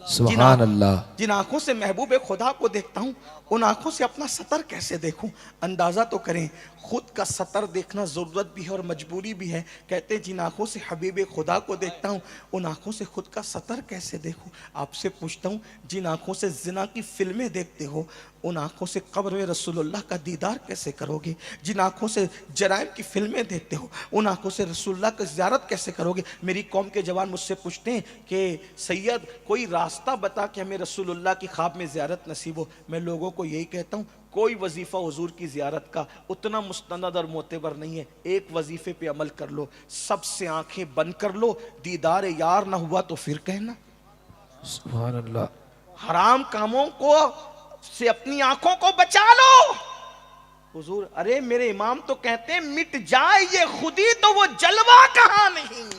سبحان اللہ. جن آنکھوں سے محبوب خدا کو دیکھتا ہوں ان آنکھوں سے اپنا سطر کیسے دیکھوں. اندازہ تو کریں خود کا سطر دیکھنا ضرورت بھی ہے اور مجبوری بھی ہے. کہتے ہیں جن آنکھوں سے حبیب خدا کو دیکھتا ہوں ان آنکھوں سے خود کا سطر کیسے دیکھوں. آپ سے پوچھتا ہوں جن آنکھوں سے زنا کی فلمیں دیکھتے ہو ان آنکھوں سے قبر میں رسول اللہ کا دیدار کیسے کرو گے؟ جن آنکھوں سے جرائم کی فلمیں دیکھتے ہو ان آنکھوں سے رسول اللہ کی زیارت کیسے کرو گے؟ میری قوم کے جوان مجھ سے پوچھتے ہیں کہ سید کوئی راستہ بتا کہ ہمیں رسول اللہ کی خواب میں زیارت نصیب ہو. میں لوگوں کو یہی کہتا ہوں کوئی وظیفہ حضور کی زیارت کا اتنا مستند اور معتبر نہیں ہے. ایک وظیفے پہ عمل کر لو, سب سے آنکھیں بند کر لو, دیدار یار نہ ہوا تو پھر کہنا. سبحان اللہ. حرام کاموں کو سے اپنی آنکھوں کو بچا لو. حضور ارے میرے امام تو کہتے ہیں مٹ جائے یہ خودی تو وہ جلوہ کہاں نہیں.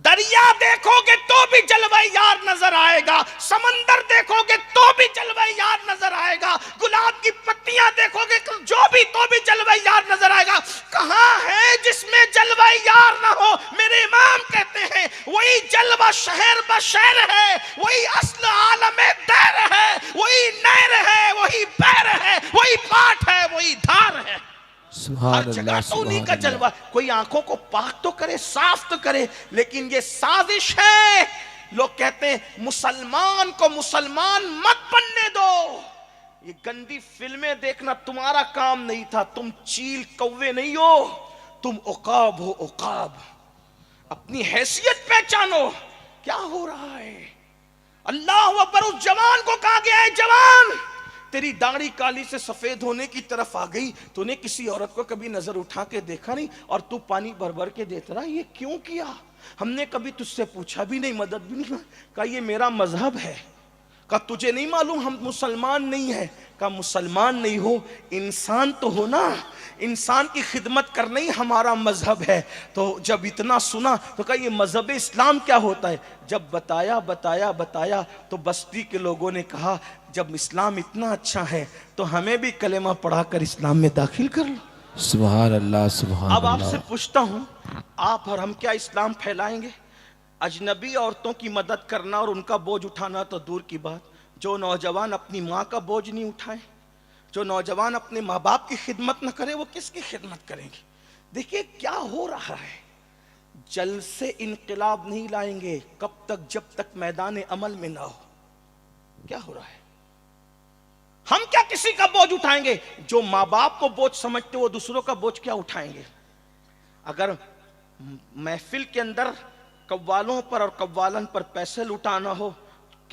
دریا دیکھو گے تو بھی جلوہ یار نظر آئے گا, سمندر دیکھو گے تو بھی جلوہ یار نظر آئے گا, گلاب کی پتیاں دیکھو گے جو بھی تو بھی جلوہ یار نظر آئے گا. کہاں ہے جس میں جلوہ یار نہ ہو؟ میرے امام کہتے ہیں وہی جلوہ شہر بشہر ہے, وہی اصل عالم دیر ہے, وہی نہر ہے, وہی بحر ہے, وہی پاٹ ہے, وہی دھار ہے. سبحان ہر جگہ اللہ. تو انہی سبحان کا اللہ. جلوہ. کوئی آنکھوں کو پاک تو کرے, صاف تو کرے, لیکن یہ سازش ہے. لوگ کہتے ہیں مسلمان کو مسلمان مت بننے دو. یہ گندی فلمیں دیکھنا تمہارا کام نہیں تھا. تم چیل کوے نہیں ہو, تم عقاب ہو, عقاب. اپنی حیثیت پہچانو. کیا ہو رہا ہے؟ اللہ اکبر. اس جوان کو کہا گیا ہے جوان تیری داڑھی کالی سے سفید ہونے کی طرف آ گئی, تو نے کسی عورت کو کبھی نظر اٹھا کے دیکھا نہیں اور تو پانی بھر بھر کے دیتا رہا. یہ کیوں کیا؟ ہم نے کبھی تجھ سے پوچھا بھی نہیں, مدد بھی نہیں. کہا یہ میرا مذہب ہے. کہا تجھے نہیں معلوم ہم مسلمان نہیں ہیں؟ کہا مسلمان نہیں ہو انسان تو ہو نا, انسان کی خدمت کرنا ہی ہمارا مذہب ہے. تو جب اتنا سنا تو کہا یہ مذہب اسلام کیا ہوتا ہے؟ جب بتایا تو بستی کے لوگوں نے کہا جب اسلام اتنا اچھا ہے تو ہمیں بھی کلمہ پڑھا کر اسلام میں داخل کر لو. سبحان اللہ. سبحان اب آپ اللہ. سے پوچھتا ہوں آپ اور ہم کیا اسلام پھیلائیں گے؟ اجنبی عورتوں کی مدد کرنا اور ان کا بوجھ اٹھانا تو دور کی بات. جو نوجوان اپنی ماں کا بوجھ نہیں اٹھائے, جو نوجوان اپنے ماں باپ کی خدمت نہ کرے, وہ کس کی خدمت کریں گے؟ دیکھیے کیا ہو رہا ہے. جل سے انقلاب نہیں لائیں گے کب تک جب تک میدان عمل میں نہ ہو. کیا ہو رہا ہے؟ ہم کیا کسی کا بوجھ اٹھائیں گے؟ جو ماں باپ کو بوجھ سمجھتے وہ دوسروں کا بوجھ کیا اٹھائیں گے؟ اگر محفل کے اندر قوالوں پر اور قوالن پر پیسے لٹانا ہو,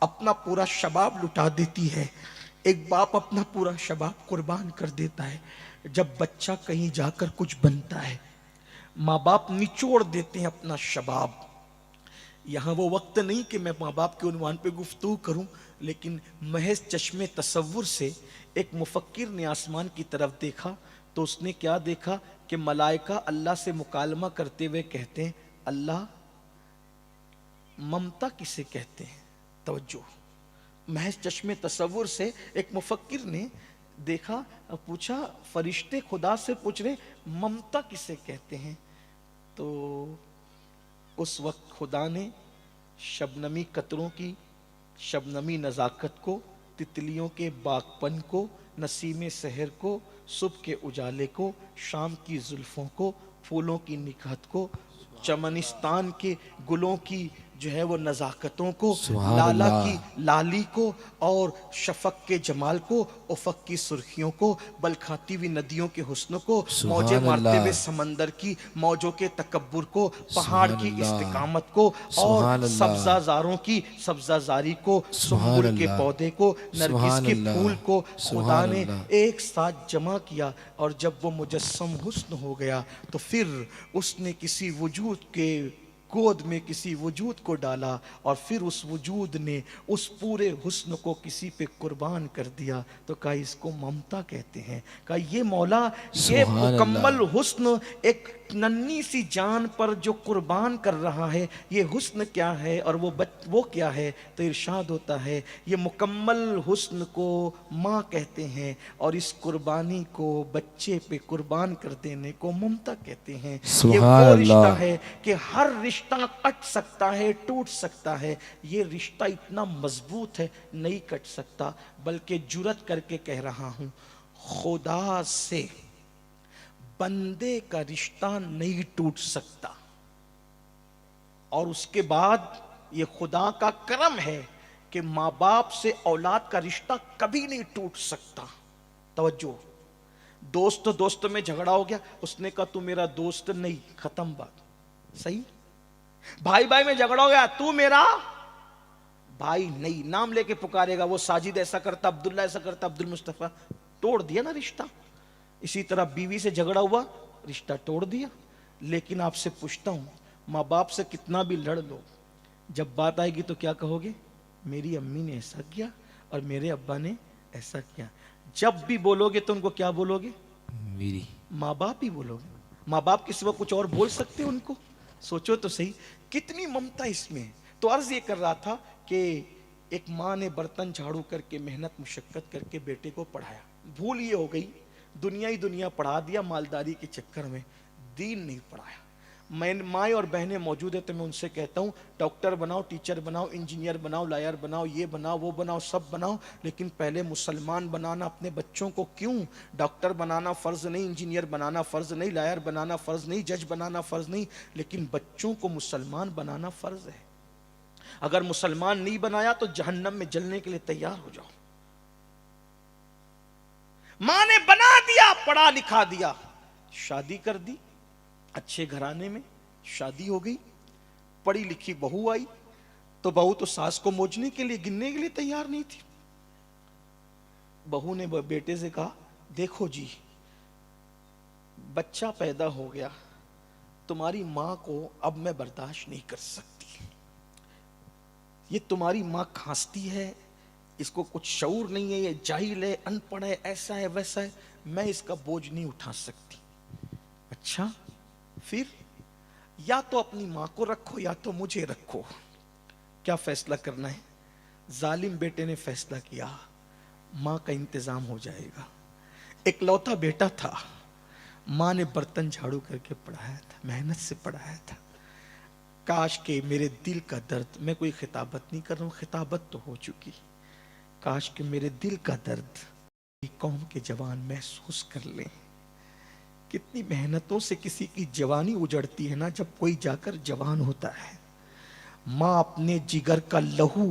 اپنا پورا شباب لٹا دیتی ہے. ایک باپ اپنا پورا شباب قربان کر دیتا ہے. جب بچہ کہیں جا کر کچھ بنتا ہے ماں باپ نچوڑ دیتے ہیں اپنا شباب. یہاں وہ وقت نہیں کہ میں ماں باپ کے عنوان پہ گفتگو کروں، لیکن محض چشم تصور سے ایک مفکر نے آسمان کی طرف دیکھا تو اس نے کیا دیکھا کہ ملائکہ اللہ سے مکالمہ کرتے ہوئے کہتے ہیں اللہ ممتا کسے کہتے ہیں. توجہ، محض چشم تصور سے ایک مفکر نے دیکھا، پوچھا فرشتے خدا سے پوچھ رہے ممتا کسے کہتے ہیں. تو اس وقت خدا نے شبنمی قطروں کی شبنمی نزاکت کو، تتلیوں کے باغپن کو، نسیم سحر کو، صبح کے اجالے کو، شام کی زلفوں کو، پھولوں کی نکہت کو، چمنستان کے گلوں کی جو ہے وہ نزاکتوں کو، سبحان لالا اللہ. کی لالی کو، اور شفق کے جمال کو، افق کی سرخیوں کو، بلکھاتی ہوئی ندیوں کے حسن کو، سبحان موجیں مارتے اللہ. ہوئے سمندر کی موجوں کے تکبر کو، پہاڑ سبحان کی اللہ. استقامت کو، اور سبحان اللہ. سبزہ زاروں کی سبزہ زاری کو، سبحان سنبل کے اللہ. پودے کو، نرگس سبحان کے اللہ. پھول کو خدا سبحان نے اللہ. ایک ساتھ جمع کیا. اور جب وہ مجسم حسن ہو گیا تو پھر اس نے کسی وجود کے گود میں کسی وجود کو ڈالا، اور پھر اس وجود نے اس پورے حسن کو کسی پہ قربان کر دیا. تو کہا اس کو ممتا کہتے ہیں. کہا یہ مولا یہ سبحان مکمل اللہ. حسن ایک ننھی سی جان پر جو قربان کر رہا ہے، یہ حسن کیا ہے اور وہ کیا ہے؟ تو ارشاد ہوتا ہے یہ مکمل حسن کو ماں کہتے ہیں، اور اس قربانی کو بچے پہ قربان کر دینے کو ممتا کہتے ہیں. یہ سبحان وہ اللہ. رشتہ ہے کہ ہر رشتہ کٹ سکتا ہے، ٹوٹ سکتا ہے. یہ رشتہ اتنا مضبوط ہے نہیں کٹ سکتا. بلکہ جرات کر کے کہہ رہا ہوں خدا سے بندے کا رشتہ نہیں ٹوٹ سکتا. اور اس کے بعد یہ خدا کا کرم ہے کہ ماں باپ سے اولاد کا رشتہ کبھی نہیں ٹوٹ سکتا. توجہ، دوست میں جھگڑا ہو گیا، اس نے کہا تو میرا دوست نہیں، ختم بات. صحیح. بھائی میں جھگڑا ہو گیا، تو میرا بھائی نہیں، نام لے کے پکارے گا، وہ ساجد ایسا کرتا، عبداللہ ایسا کرتا، عبد المصطفیٰ، توڑ دیا نا رشتہ. اسی طرح بیوی سے جھگڑا ہوا، رشتہ توڑ دیا. لیکن آپ سے پوچھتا ہوں، ماں باپ سے کتنا بھی لڑ لو، جب بات آئے گی تو کیا کہو گے؟ میری امی نے ایسا کیا اور میرے ابا نے ایسا کیا. جب بھی بولو گے تو ان کو کیا بولو گے؟ میری ماں باپ ہی بولو گے. ماں باپ کے سوا کچھ اور بول سکتے ان کو؟ سوچو تو صحیح کتنی ممتا اس میں ہے. تو عرض یہ کر رہا تھا کہ ایک ماں نے برتن جھاڑو کر کے محنت مشقت کر کے بیٹے کو پڑھایا. بھول یہ ہو گئی دنیا ہی دنیا پڑھا دیا مالداری کے چکر میں، دین نہیں پڑھایا. میں مائیں اور بہنیں موجود ہیں تو میں ان سے کہتا ہوں ڈاکٹر بناؤ، ٹیچر بناؤ، انجینئر بناؤ، لائر بناؤ، یہ بناؤ وہ بناؤ، سب بناؤ، لیکن پہلے مسلمان بنانا اپنے بچوں کو. کیوں؟ ڈاکٹر بنانا فرض نہیں، انجینئر بنانا فرض نہیں، لائر بنانا فرض نہیں، جج بنانا فرض نہیں، لیکن بچوں کو مسلمان بنانا فرض ہے. اگر مسلمان نہیں بنایا تو جہنم میں جلنے کے لیے تیار ہو جاؤ. ماں نے بنا دیا، پڑھا لکھا دیا، شادی کر دی، اچھے گھرانے میں شادی ہو گئی، پڑھی لکھی بہو آئی تو بہو تو ساس کو موجنے کے لیے گننے کے لیے تیار نہیں تھی. بہو نے بیٹے سے کہا دیکھو جی بچہ پیدا ہو گیا، تمہاری ماں کو اب میں برداشت نہیں کر سکتی. یہ تمہاری ماں کھانستی ہے، اس کو کچھ شعور نہیں ہے، یہ جاہل ہے، ان پڑھ ہے، ایسا ہے ویسا ہے، میں اس کا بوجھ نہیں اٹھا سکتی. اچھا پھر یا تو اپنی ماں کو رکھو یا تو مجھے رکھو، کیا فیصلہ کرنا ہے؟ ظالم بیٹے نے فیصلہ کیا ماں کا انتظام ہو جائے گا. ایک لوتا بیٹا تھا، ماں نے برتن جھاڑو کر کے پڑھایا تھا، محنت سے پڑھایا تھا. کاش کہ میرے دل کا درد، میں کوئی خطابت نہیں کر رہا ہوں، خطابت تو ہو چکی، کاش کہ میرے دل کا درد قوم کے جوان محسوس کر لیں. کتنی محنتوں سے کسی کی جوانی اجڑتی ہے نا جب کوئی جا کر جوان ہوتا ہے. ماں اپنے جگر کا لہو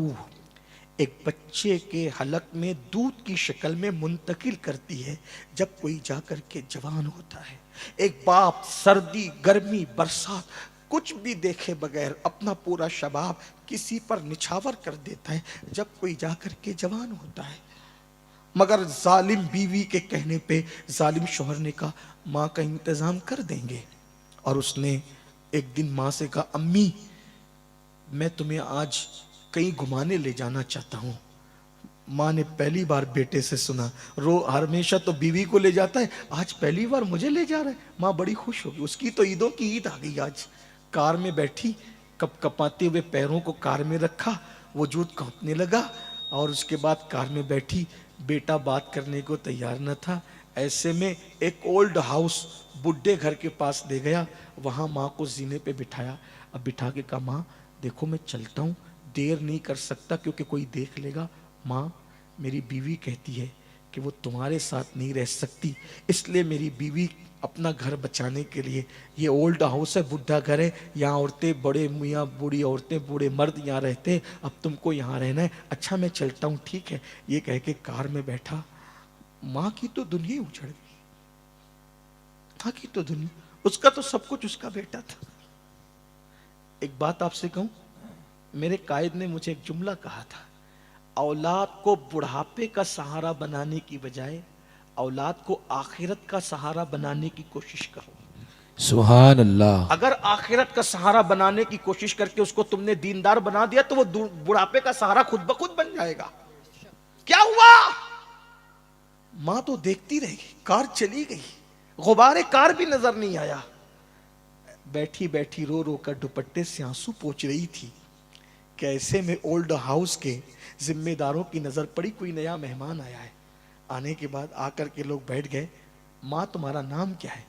ایک بچے کے حلق میں دودھ کی شکل میں منتقل کرتی ہے جب کوئی جا کر کے جوان ہوتا ہے. ایک باپ سردی گرمی برسات کچھ بھی دیکھے بغیر اپنا پورا شباب کسی پر نچھاور کر دیتا ہے جب کوئی جا کر کے جوان ہوتا ہے. مگر ظالم بیوی کے کہنے پہ ظالم شوہر نے کہا ماں کا انتظام کر دیں گے. اور اس نے ایک دن ماں سے کہا امی میں تمہیں آج کہیں گھمانے لے جانا چاہتا ہوں. ماں نے پہلی بار بیٹے سے سنا. ہمیشہ تو بیوی کو لے جاتا ہے, آج پہلی بار مجھے لے جا رہا ہے. ماں بڑی خوش ہوگی, اس کی تو عیدوں کی عید آ گئی. آج کار میں بیٹھی, کپ کپاتے ہوئے پیروں کو کار میں رکھا, وجود کانپنے لگا. اور اس کے بعد کار میں بیٹھی, بیٹا بات کرنے کو تیار نہ تھا. ایسے میں ایک اولڈ ہاؤس بڈھے گھر کے پاس لے گیا, وہاں ماں کو زینے پہ بٹھایا. اب بٹھا کے کہا ماں دیکھو میں چلتا ہوں, دیر نہیں کر سکتا کیونکہ کوئی دیکھ لے گا. ماں میری بیوی کہتی ہے کہ وہ تمہارے ساتھ نہیں رہ سکتی, اس لیے میری بیوی اپنا گھر بچانے کے لیے, یہ اولڈ ہاؤس ہے, بڈھا گھر ہے, یہاں عورتیں بڑے میاں بوڑھی عورتیں بوڑھے مرد یہاں رہتے, اب تم کو یہاں رہنا ہے. اچھا میں چلتا ہوں ٹھیک ہے. یہ کہہ کے کار میں بیٹھا. ماں کی تو دنیا ہی اجڑ گئی. ماں کی تو دنیا, اس کا تو سب کچھ اس کا بیٹا تھا. ایک بات آپ سے کہوں, میرے قائد نے مجھے ایک جملہ کہا تھا, اولاد کو بڑھاپے کا سہارا بنانے کی بجائے اولاد کو آخرت کا سہارا بنانے کی کوشش کرو. سبحان اللہ. اگر آخرت کا سہارا بنانے کی کوشش کر کے اس کو تم نے دیندار بنا دیا تو وہ بڑھاپے کا سہارا خود بخود بن جائے گا. کیا ہوا؟ ماں تو دیکھتی رہی, کار چلی گئی, غبار کار بھی نظر نہیں آیا. بیٹھی بیٹھی رو رو کر دوپٹے سے آنسو پوچھ رہی تھی کہ ایسے میں اولڈ ہاؤس کے ذمہ داروں کی نظر پڑی, کوئی نیا مہمان آیا ہے. آنے کے بعد آ کر کے لوگ بیٹھ گئے. ماں تمہارا نام کیا ہے؟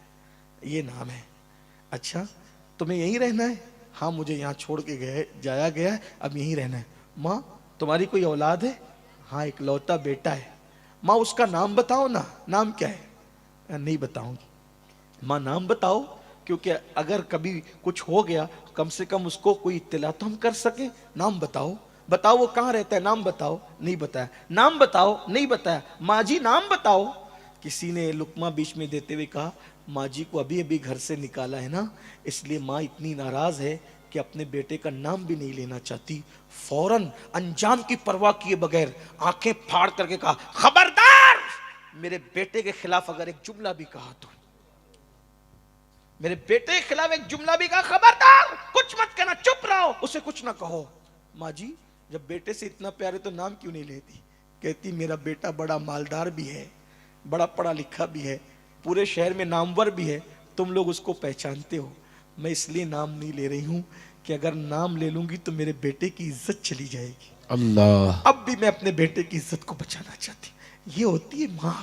یہ نام ہے. اچھا تمہیں یہیں رہنا ہے؟ ہاں مجھے یہاں چھوڑ کے جایا گیا ہے, اب یہیں رہنا ہے. ماں تمہاری کوئی اولاد ہے؟ ہاں ایک لوتا بیٹا ہے. ماں اس کا نام بتاؤ نا, نام کیا ہے؟ نہیں بتاؤں گی. ماں نام بتاؤ, کیونکہ اگر کبھی کچھ ہو گیا کم سے کم اس کو کوئی اطلاع تو ہم کر سکیں. نام بتاؤ. بتاؤ وہ کہاں رہتا ہے, نام بتاؤ. نہیں بتایا. نام بتاؤ. نہیں بتایا. ماں جی نام بتاؤ. کسی نے لقمہ بیچ میں دیتے ہوئے کہا ماں جی کو ابھی ابھی گھر سے نکالا ہے نا, اس لیے ماں اتنی ناراض ہے کہ اپنے بیٹے کا نام بھی نہیں لینا چاہتی. فوراً انجام کی پرواہ کیے بغیر آنکھیں پھاڑ کر کے کہا خبردار, میرے بیٹے کے خلاف اگر ایک جملہ بھی کہا تو, میرے بیٹے کے خلاف ایک جملہ بھی کہا خبردار, کچھ مت کہنا, چپ رہو, اسے کچھ نہ کہو. ماں جی جب بیٹے سے اتنا پیار ہے تو نام کیوں نہیں لیتی؟ کہتی میرا بیٹا بڑا مالدار بھی ہے, بڑا پڑھا لکھا بھی ہے, پورے شہر میں نامور بھی ہے, تم لوگ اس کو پہچانتے ہو. میں اس لیے نام نہیں لے رہی ہوں کہ اگر نام لے لوں گی تو میرے بیٹے کی عزت چلی جائے گی. اللہ. اب بھی میں اپنے بیٹے کی عزت کو بچانا چاہتی. یہ ہوتی ہے ماں.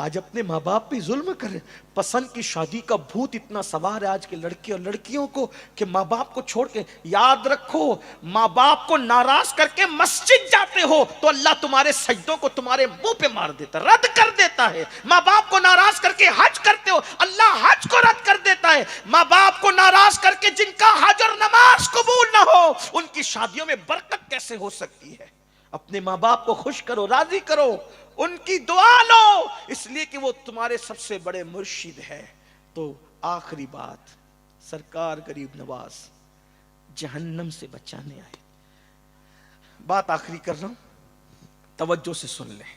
آج اپنے ماں باپ پہ ظلم کرے. پسند کی شادی کا بھوت اتنا سوار ہے آج کے لڑکے اور لڑکیوں کو کہ ماں باپ کو چھوڑ کے, یاد رکھو ماں باپ کو ناراض کر کے مسجد جاتے ہو تو اللہ تمہارے سجدوں کو تمہارے منہ پہ مار دیتا, رد کر دیتا ہے. ماں باپ کو ناراض کر کے حج کرتے ہو, اللہ حج کو رد کر دیتا ہے. ماں باپ کو ناراض کر کے جن کا حج اور نماز قبول نہ ہو ان کی شادیوں میں برکت کیسے ہو سکتی ہے؟ اپنے ماں باپ کو خوش کرو, راضی کرو, ان کی دعا لو, اس لیے کہ وہ تمہارے سب سے بڑے مرشد ہے. تو آخری بات, سرکار غریب نواز جہنم سے بچانے آئے. بات آخری کر رہا ہوں, توجہ سے سن لیں.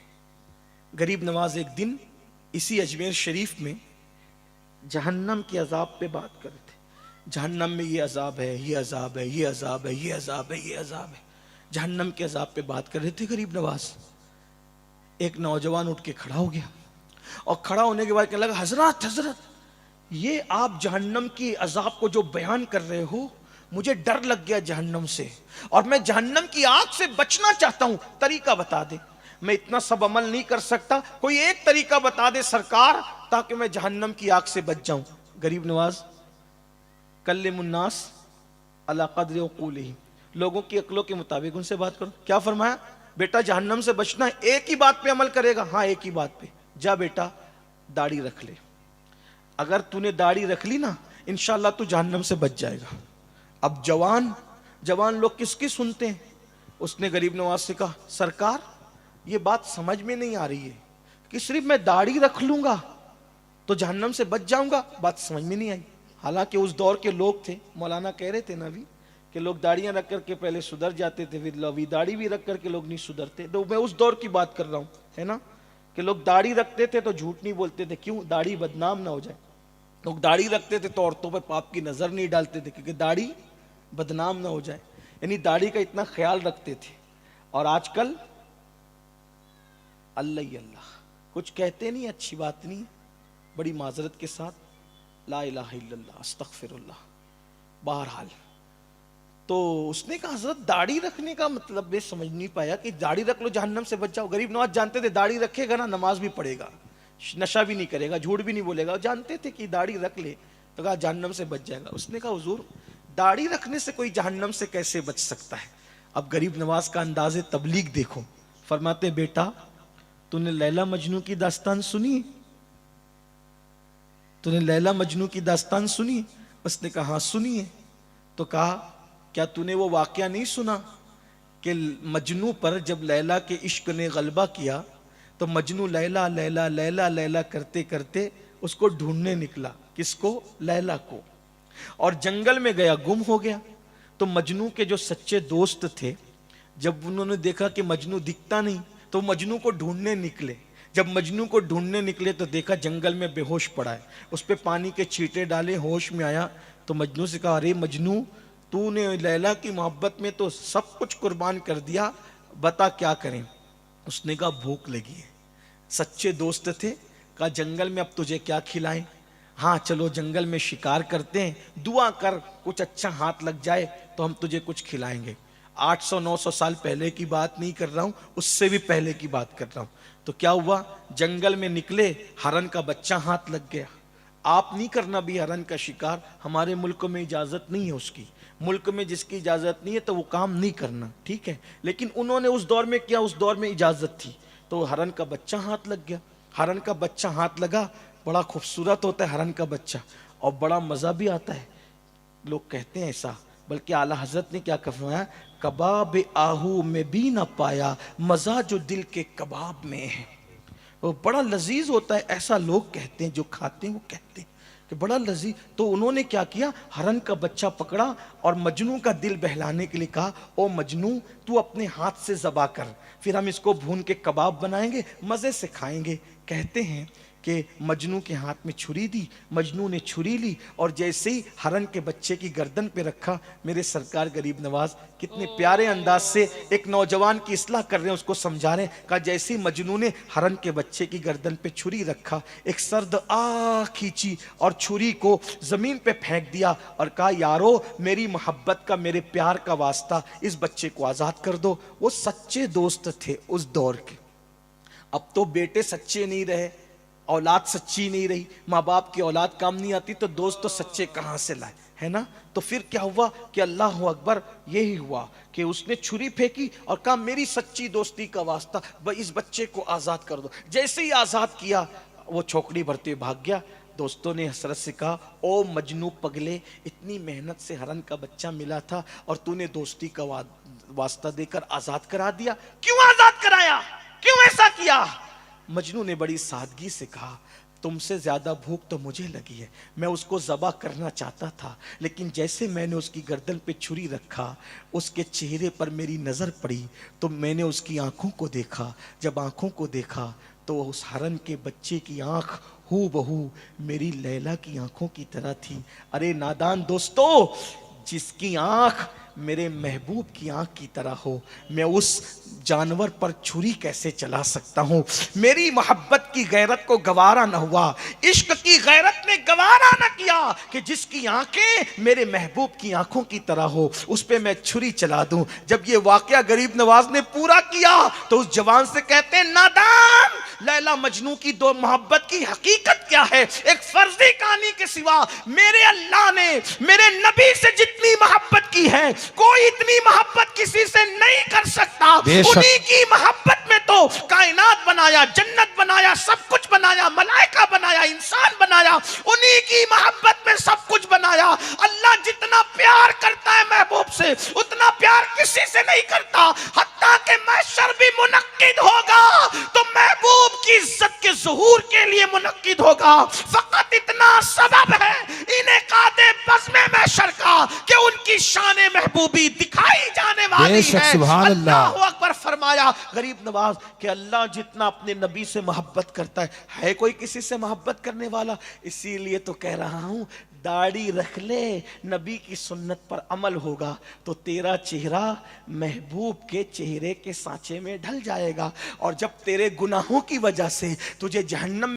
غریب نواز ایک دن اسی اجمیر شریف میں جہنم کے عذاب پہ بات کر رہے تھے. جہنم میں یہ عذاب ہے, یہ عذاب ہے, یہ عذاب ہے, یہ عذاب ہے, یہ عذاب ہے. جہنم کے عذاب پہ بات کر رہے تھے غریب نواز. ایک نوجوان اٹھ کے کھڑا ہو گیا اور کھڑا ہونے کے بعد کہنے لگا حضرت یہ آپ جہنم کی عذاب کو جو بیان کر رہے ہو مجھے ڈر لگ گیا جہنم سے, اور میں جہنم کی آگ سے بچنا چاہتا ہوں, طریقہ بتا دے. میں اتنا سب عمل نہیں کر سکتا, کوئی ایک طریقہ بتا دے سرکار تاکہ میں جہنم کی آگ سے بچ جاؤں. غریب نواز کلم الناس علی قدر عقولہم, لوگوں کی عقلوں کے مطابق ان سے بات کرو. کیا فرمایا؟ بیٹا جہنم سے بچنا ہے, ایک ہی بات پہ عمل کرے گا. ہاں ایک ہی بات پہ, جا بیٹا داڑھی رکھ لے, اگر تو نے داڑھی رکھ لی نا انشاءاللہ تو جہنم سے بچ جائے گا. اب جوان لوگ کس کی سنتے ہیں؟ اس نے غریب نواز سے کہا سرکار یہ بات سمجھ میں نہیں آ رہی ہے کہ صرف میں داڑھی رکھ لوں گا تو جہنم سے بچ جاؤں گا, بات سمجھ میں نہیں آئی. حالانکہ اس دور کے لوگ تھے، مولانا کہہ رہے تھے نا ابھی کہ لوگ داڑیاں رکھ کر کے پہلے سدھر جاتے تھے، پھر ابھی داڑھی بھی رکھ کر کے لوگ نہیں سدھرتے. تو میں اس دور کی بات کر رہا ہوں، ہے نا، کہ لوگ داڑھی رکھتے تھے تو جھوٹ نہیں بولتے تھے. کیوں؟ داڑھی بدنام نہ ہو جائے. لوگ داڑھی رکھتے تھے تو عورتوں پر پاپ کی نظر نہیں ڈالتے تھے کیونکہ داڑھی بدنام نہ ہو جائے. یعنی داڑھی کا اتنا خیال رکھتے تھے. اور آج کل اللہ ہی اللہ، کچھ کہتے نہیں، اچھی بات نہیں، بڑی معذرت کے ساتھ لا الہ الا اللہ استغفر اللہ. بہرحال تو اس نے کہا حضرت داڑھی رکھنے کا مطلب میں سمجھ نہیں پایا کہ داڑھی رکھ لو جہنم سے بچ جاؤ. غریب نواز جانتے تھے داڑھی رکھے گا نا نماز بھی پڑھے گا، نشہ بھی نہیں کرے گا، جھوٹ بھی نہیں بولے گا. جانتے تھے کہ داڑھی رکھ لے تو کہا جہنم سے بچ جائے گا. اس نے کہا حضور داڑھی رکھنے سے کوئی جہنم سے کیسے بچ سکتا ہے؟ اب غریب نواز کا انداز تبلیغ دیکھو. فرماتے بیٹا تو نے لیلا مجنو کی داستان سنی؟ تو نے لیلا مجنو کی داستان سنی؟ اس نے کہا ہاں سنی ہے. تو کہا کیا تو نے وہ واقعہ نہیں سنا کہ مجنو پر جب لیلا کے عشق نے غلبہ کیا تو مجنو لیلا لیلا لیلا لیلا کرتے کرتے اس کو ڈھونڈنے نکلا. کس کو؟ لیلا کو. اور جنگل میں گیا، گم ہو گیا. تو مجنو کے جو سچے دوست تھے جب انہوں نے دیکھا کہ مجنو دکھتا نہیں تو مجنو کو ڈھونڈنے نکلے. جب مجنو کو ڈھونڈنے نکلے تو دیکھا جنگل میں بے ہوش پڑا ہے. اس پہ پانی کے چھینٹے ڈالے، ہوش میں آیا تو مجنو سے کہا ارے مجنو تو نے لیلا کی محبت میں تو سب کچھ قربان کر دیا، بتا کیا کریں؟ اس نے کہا بھوک لگی ہے. سچے دوست تھے. کہا جنگل میں اب تجھے کیا کھلائیں؟ ہاں چلو جنگل میں شکار کرتے ہیں، دعا کر کچھ اچھا ہاتھ لگ جائے تو ہم تجھے کچھ کھلائیں گے. 800-900 سال پہلے کی بات نہیں کر رہا ہوں، اس سے بھی پہلے کی بات کر رہا ہوں. تو کیا ہوا؟ جنگل میں نکلے، ہرن کا بچہ ہاتھ لگ گیا. آپ نہیں کرنا بھی ہرن کا شکار، ہمارے ملک میں اجازت نہیں ہے اس کی. ملک میں جس کی اجازت نہیں ہے تو وہ کام نہیں کرنا، ٹھیک ہے. لیکن انہوں نے اس دور میں کیا، اس دور میں اجازت تھی. تو ہرن کا بچہ ہاتھ لگ گیا. ہرن کا بچہ ہاتھ لگا، بڑا خوبصورت ہوتا ہے ہرن کا بچہ اور بڑا مزہ بھی آتا ہے. لوگ کہتے ہیں ایسا، بلکہ اعلیٰ حضرت نے کیا فرمایا، کباب آہو میں بھی نہ پایا مزہ جو دل کے کباب میں ہے. وہ بڑا لذیذ ہوتا ہے، ایسا لوگ کہتے ہیں، جو کھاتے ہیں وہ کہتے ہیں کہ بڑا لذیذ. تو انہوں نے کیا کیا، ہرن کا بچہ پکڑا اور مجنو کا دل بہلانے کے لیے کہا او مجنو تو اپنے ہاتھ سے ذبح کر، پھر ہم اس کو بھون کے کباب بنائیں گے، مزے سے کھائیں گے. کہتے ہیں کہ مجنو کے ہاتھ میں چھری دی، مجنو نے چھری لی اور جیسے ہی ہرن کے بچے کی گردن پہ رکھا، میرے سرکار غریب نواز کتنے پیارے انداز سے ایک نوجوان کی اصلاح کر رہے ہیں، اس کو سمجھا رہے ہیں. کہا جیسے ہی مجنو نے ہرن کے بچے کی گردن پہ چھری رکھا، ایک سرد آہ کھینچی اور چھری کو زمین پہ پھینک دیا اور کہا یارو میری محبت کا، میرے پیار کا واسطہ، اس بچے کو آزاد کر دو. وہ سچے دوست تھے اس دور کے. اب تو بیٹے سچے نہیں رہے، اولاد سچی نہیں رہی، ماں باپ کی اولاد کام نہیں آتی تو دوست تو سچے کہاں سے لائے، ہے نا. تو پھر کیا ہوا کہ اللہ اکبر، یہی ہوا کہ اس نے چھری پھینکی اور کہا میری سچی دوستی کا واسطہ اس بچے کو آزاد کر دو. جیسے ہی آزاد کیا وہ چھوکڑی بھرتے ہوئے بھاگ گیا. دوستوں نے حسرت سے کہا او مجنو پگلے، اتنی محنت سے ہرن کا بچہ ملا تھا اور تو نے دوستی کا واسطہ دے کر آزاد کرا دیا. کیوں آزاد کرایا؟ کیوں ایسا کیا؟ مجنو نے بڑی سادگی سے کہا تم سے زیادہ بھوک تو مجھے لگی ہے، میں اس کو ذبح کرنا چاہتا تھا، لیکن جیسے میں نے اس کی گردن پہ چھری رکھا، اس کے چہرے پر میری نظر پڑی تو میں نے اس کی آنکھوں کو دیکھا. جب آنکھوں کو دیکھا تو اس ہرن کے بچے کی آنکھ ہو بہو میری لیلا کی آنکھوں کی طرح تھی. ارے نادان دوستو، جس کی آنکھ میرے محبوب کی آنکھ کی طرح ہو، میں اس جانور پر چھری کیسے چلا سکتا ہوں؟ میری محبت کی غیرت کو گوارا نہ ہوا، عشق کی غیرت نے گوارا نہ کیا کہ جس کی آنکھیں میرے محبوب کی آنکھوں کی طرح ہو اس پہ میں چھری چلا دوں. جب یہ واقعہ غریب نواز نے پورا کیا تو اس جوان سے کہتے ہیں نادان، لیلا مجنو کی دو محبت کی حقیقت کیا ہے؟ ایک فرضی کہانی کے سوا میرے اللہ نے میرے نبی سے جتنی محبت کی ہے کوئی اتنی محبت کسی سے نہیں کر سکتا. انہی کی محبت میں تو کائنات بنایا، جنت بنایا، سب کچھ بنایا، ملائکہ بنایا، انسان بنایا. انہی کی محبت میں سب کچھ بنایا. اللہ جتنا پیار کرتا ہے محبوب سے اتنا پیار کسی سے نہیں کرتا. حتیٰ کہ محشر بھی منعقد ہوگا تو محبوب کی عزت کے ظہور کے لیے منعقد ہوگا. فقط اتنا سبب ہے انعقاد لی شک ہے۔ سبحان اللہ۔ اللہ اکبر فرمایا غریب نواز کہ اللہ جتنا اپنے نبی سے محبت کرتا ہے کوئی کسی سے محبت کرنے والا؟ اسی لیے تو کہہ رہا ہوں داڑھی رکھ لے، نبی کی سنت پر عمل ہوگا تو تیرا چہرہ محبوب کے چہرے کے سانچے میں ڈھل جائے گا، اور جب تیرے گناہوں کی وجہ سے تجھے جہنم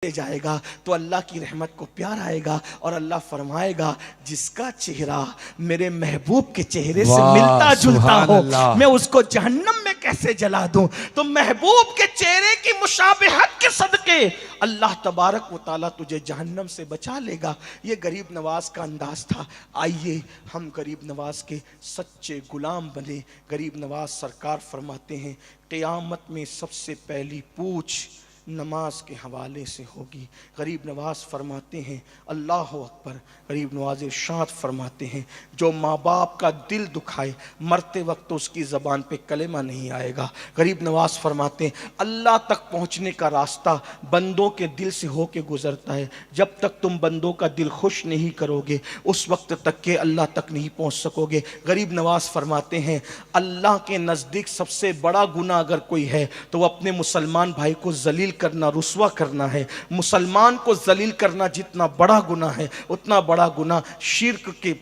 لے جائے گا تو اللہ کی رحمت کو پیار آئے گا، اور اللہ فرمائے گا جس کا چہرہ میرے محبوب کے چہرے سے واہ، ملتا جلتا سبحان ہو اللہ۔ میں اس کو جہنم میں کیسے جلا دوں؟ تو محبوب کے چہرے کی مشابہت کے صدقے اللہ تبارک و تعالیٰ تجھے جہنم سے بچا لے گا۔ یہ غریب نواز کا انداز تھا۔ آئیے ہم غریب نواز کے سچے غلام بنے۔ غریب نواز سرکار فرماتے ہیں قیامت میں سب سے پہلی پوچھ نماز کے حوالے سے ہوگی۔ غریب نواز فرماتے ہیں اللہ اکبر، غریب نواز ارشاد فرماتے ہیں جو ماں باپ کا دل دکھائے مرتے وقت تو اس کی زبان پہ کلمہ نہیں آئے گا۔ غریب نواز فرماتے ہیں اللہ تک پہنچنے کا راستہ بندوں کے دل سے ہو کے گزرتا ہے، جب تک تم بندوں کا دل خوش نہیں کرو گے اس وقت تک کہ اللہ تک نہیں پہنچ سکو گے۔ غریب نواز فرماتے ہیں اللہ کے نزدیک سب سے بڑا گناہ اگر کوئی ہے تو وہ اپنے مسلمان بھائی کو ذلیل کرنا، رسوا کرنا ہے۔ مسلمان کو ذلیل کرنا جتنا بڑا گناہ ہے اتنا بڑا گناہ شرک کے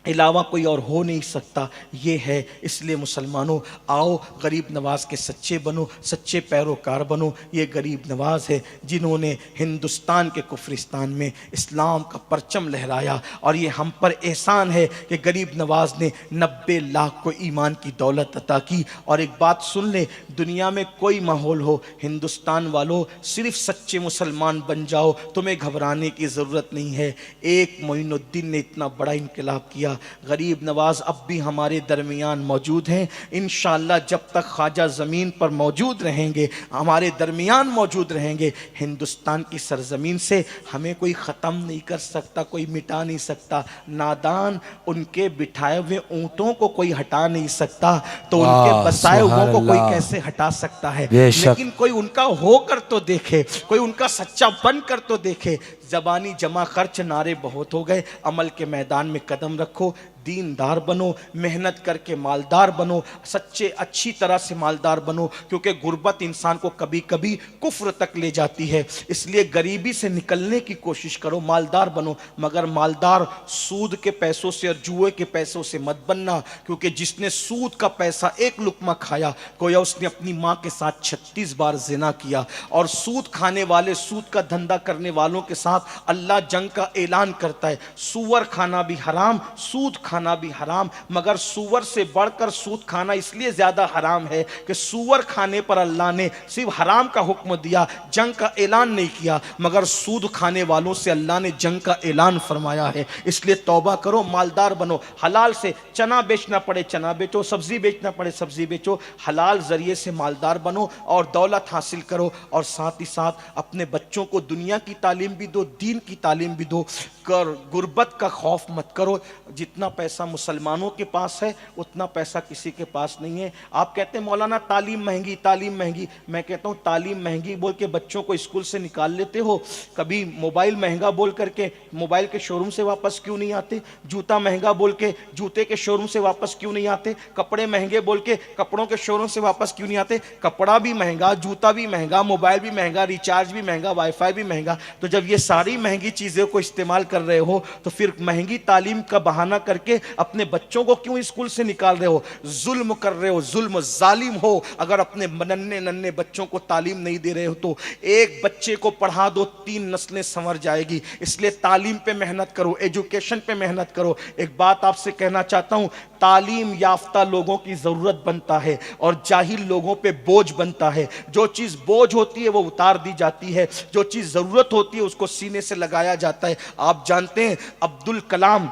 علاوہ کوئی اور ہو نہیں سکتا، یہ ہے۔ اس لیے مسلمانوں آؤ غریب نواز کے سچے بنو، سچے پیروکار بنو۔ یہ غریب نواز ہے جنہوں نے ہندوستان کے کفرستان میں اسلام کا پرچم لہرایا، اور یہ ہم پر احسان ہے کہ غریب نواز نے 90 لاکھ کو ایمان کی دولت عطا کی۔ اور ایک بات سن لیں، دنیا میں کوئی ماحول ہو، ہندوستان والوں صرف سچے مسلمان بن جاؤ، تمہیں گھبرانے کی ضرورت نہیں ہے۔ ایک معین الدین نے اتنا بڑا انقلاب کیا۔ غریب نواز اب بھی ہمارے درمیان موجود ہیں، انشاءاللہ جب تک خواجہ زمین پر موجود رہیں گے، ہمارے درمیان موجود رہیں گے، ہندوستان کی سرزمین سے ہمیں کوئی ختم نہیں کر سکتا، کوئی مٹا نہیں سکتا۔ نادان ان کے بٹھائے ہوئے اونٹوں کو کوئی ہٹا نہیں سکتا تو ان کے بسائے ہوئے کو کوئی کیسے ہٹا سکتا ہے؟ لیکن کوئی ان کا ہو کر تو دیکھے، کوئی ان کا سچا بن کر تو دیکھے۔ زبانی جمع خرچ نعرے بہت ہو گئے، عمل کے میدان میں قدم رکھو، دیندار بنو، محنت کر کے مالدار بنو، سچے اچھی طرح سے مالدار بنو، کیونکہ غربت انسان کو کبھی کبھی کفر تک لے جاتی ہے۔ اس لیے غریبی سے نکلنے کی کوشش کرو، مالدار بنو، مگر مالدار سود کے پیسوں سے اور جوئے کے پیسوں سے مت بننا، کیونکہ جس نے سود کا پیسہ ایک لقمہ کھایا گویا اس نے اپنی ماں کے ساتھ 36 بار زنا کیا۔ اور سود کھانے والے، سود کا دھندا کرنے والوں کے ساتھ اللہ جنگ کا اعلان کرتا ہے۔ سور کھانا بھی حرام، سود کھانا بھی حرام، مگر سور سے بڑھ کر سود کھانا اس لیے زیادہ حرام ہے کہ سور کھانے پر اللہ نے صرف حرام کا حکم دیا، جنگ کا اعلان نہیں کیا، مگر سود کھانے والوں سے اللہ نے جنگ کا اعلان فرمایا ہے۔ اس لیے توبہ کرو، مالدار بنو، حلال سے چنا بیچنا پڑے چنا بیچو، سبزی بیچنا پڑے سبزی بیچو، حلال ذریعے سے مالدار بنو اور دولت حاصل کرو، اور ساتھ ہی ساتھ اپنے بچوں کو دنیا کی تعلیم بھی دو، دین کی تعلیم بھی دو، غربت کا خوف مت کرو۔ جتنا پیسہ مسلمانوں کے پاس ہے اتنا پیسہ کسی کے پاس نہیں ہے۔ آپ کہتے ہیں مولانا تعلیم مہنگی، تعلیم مہنگی، میں کہتا ہوں تعلیم مہنگی بول کے بچوں کو اسکول سے نکال لیتے ہو، کبھی موبائل مہنگا بول کر کے موبائل کے شو روم سے واپس کیوں نہیں آتے؟ جوتا مہنگا بول کے جوتے کے شو روم سے واپس کیوں نہیں آتے؟ کپڑے مہنگے بول کے کپڑوں کے شو روم سے واپس کیوں نہیں آتے؟ کپڑا بھی مہنگا، جوتا بھی مہنگا، موبائل بھی مہنگا، ریچارج بھی مہنگا، وائی فائی بھی مہنگا۔ تو جب یہ ساری مہنگی چیزوں کو استعمال کر رہے ہو تو پھر مہنگی تعلیم کا بہانہ کر کے اپنے بچوں کو کیوں اسکول سے نکال رہے ہو؟ ظلم کر رہے ہو، ظلم، ظالم ہو اگر اپنے ننھے بچوں کو تعلیم نہیں دے رہے ہو تو۔ ایک بچے کو پڑھا دو 3 نسلیں سنور جائے گی۔ اس لیے تعلیم پہ محنت کرو، ایجوکیشن پہ محنت کرو۔ ایک بات آپ سے کہنا چاہتا ہوں، تعلیم یافتہ لوگوں کی ضرورت بنتا ہے اور جاہل لوگوں پہ بوجھ بنتا ہے۔ جو چیز بوجھ ہوتی ہے وہ اتار دی جاتی ہے، جو چیز ضرورت ہوتی ہے اس کو سینے سے لگایا جاتا ہے۔ آپ جانتے ہیں عبدالکلام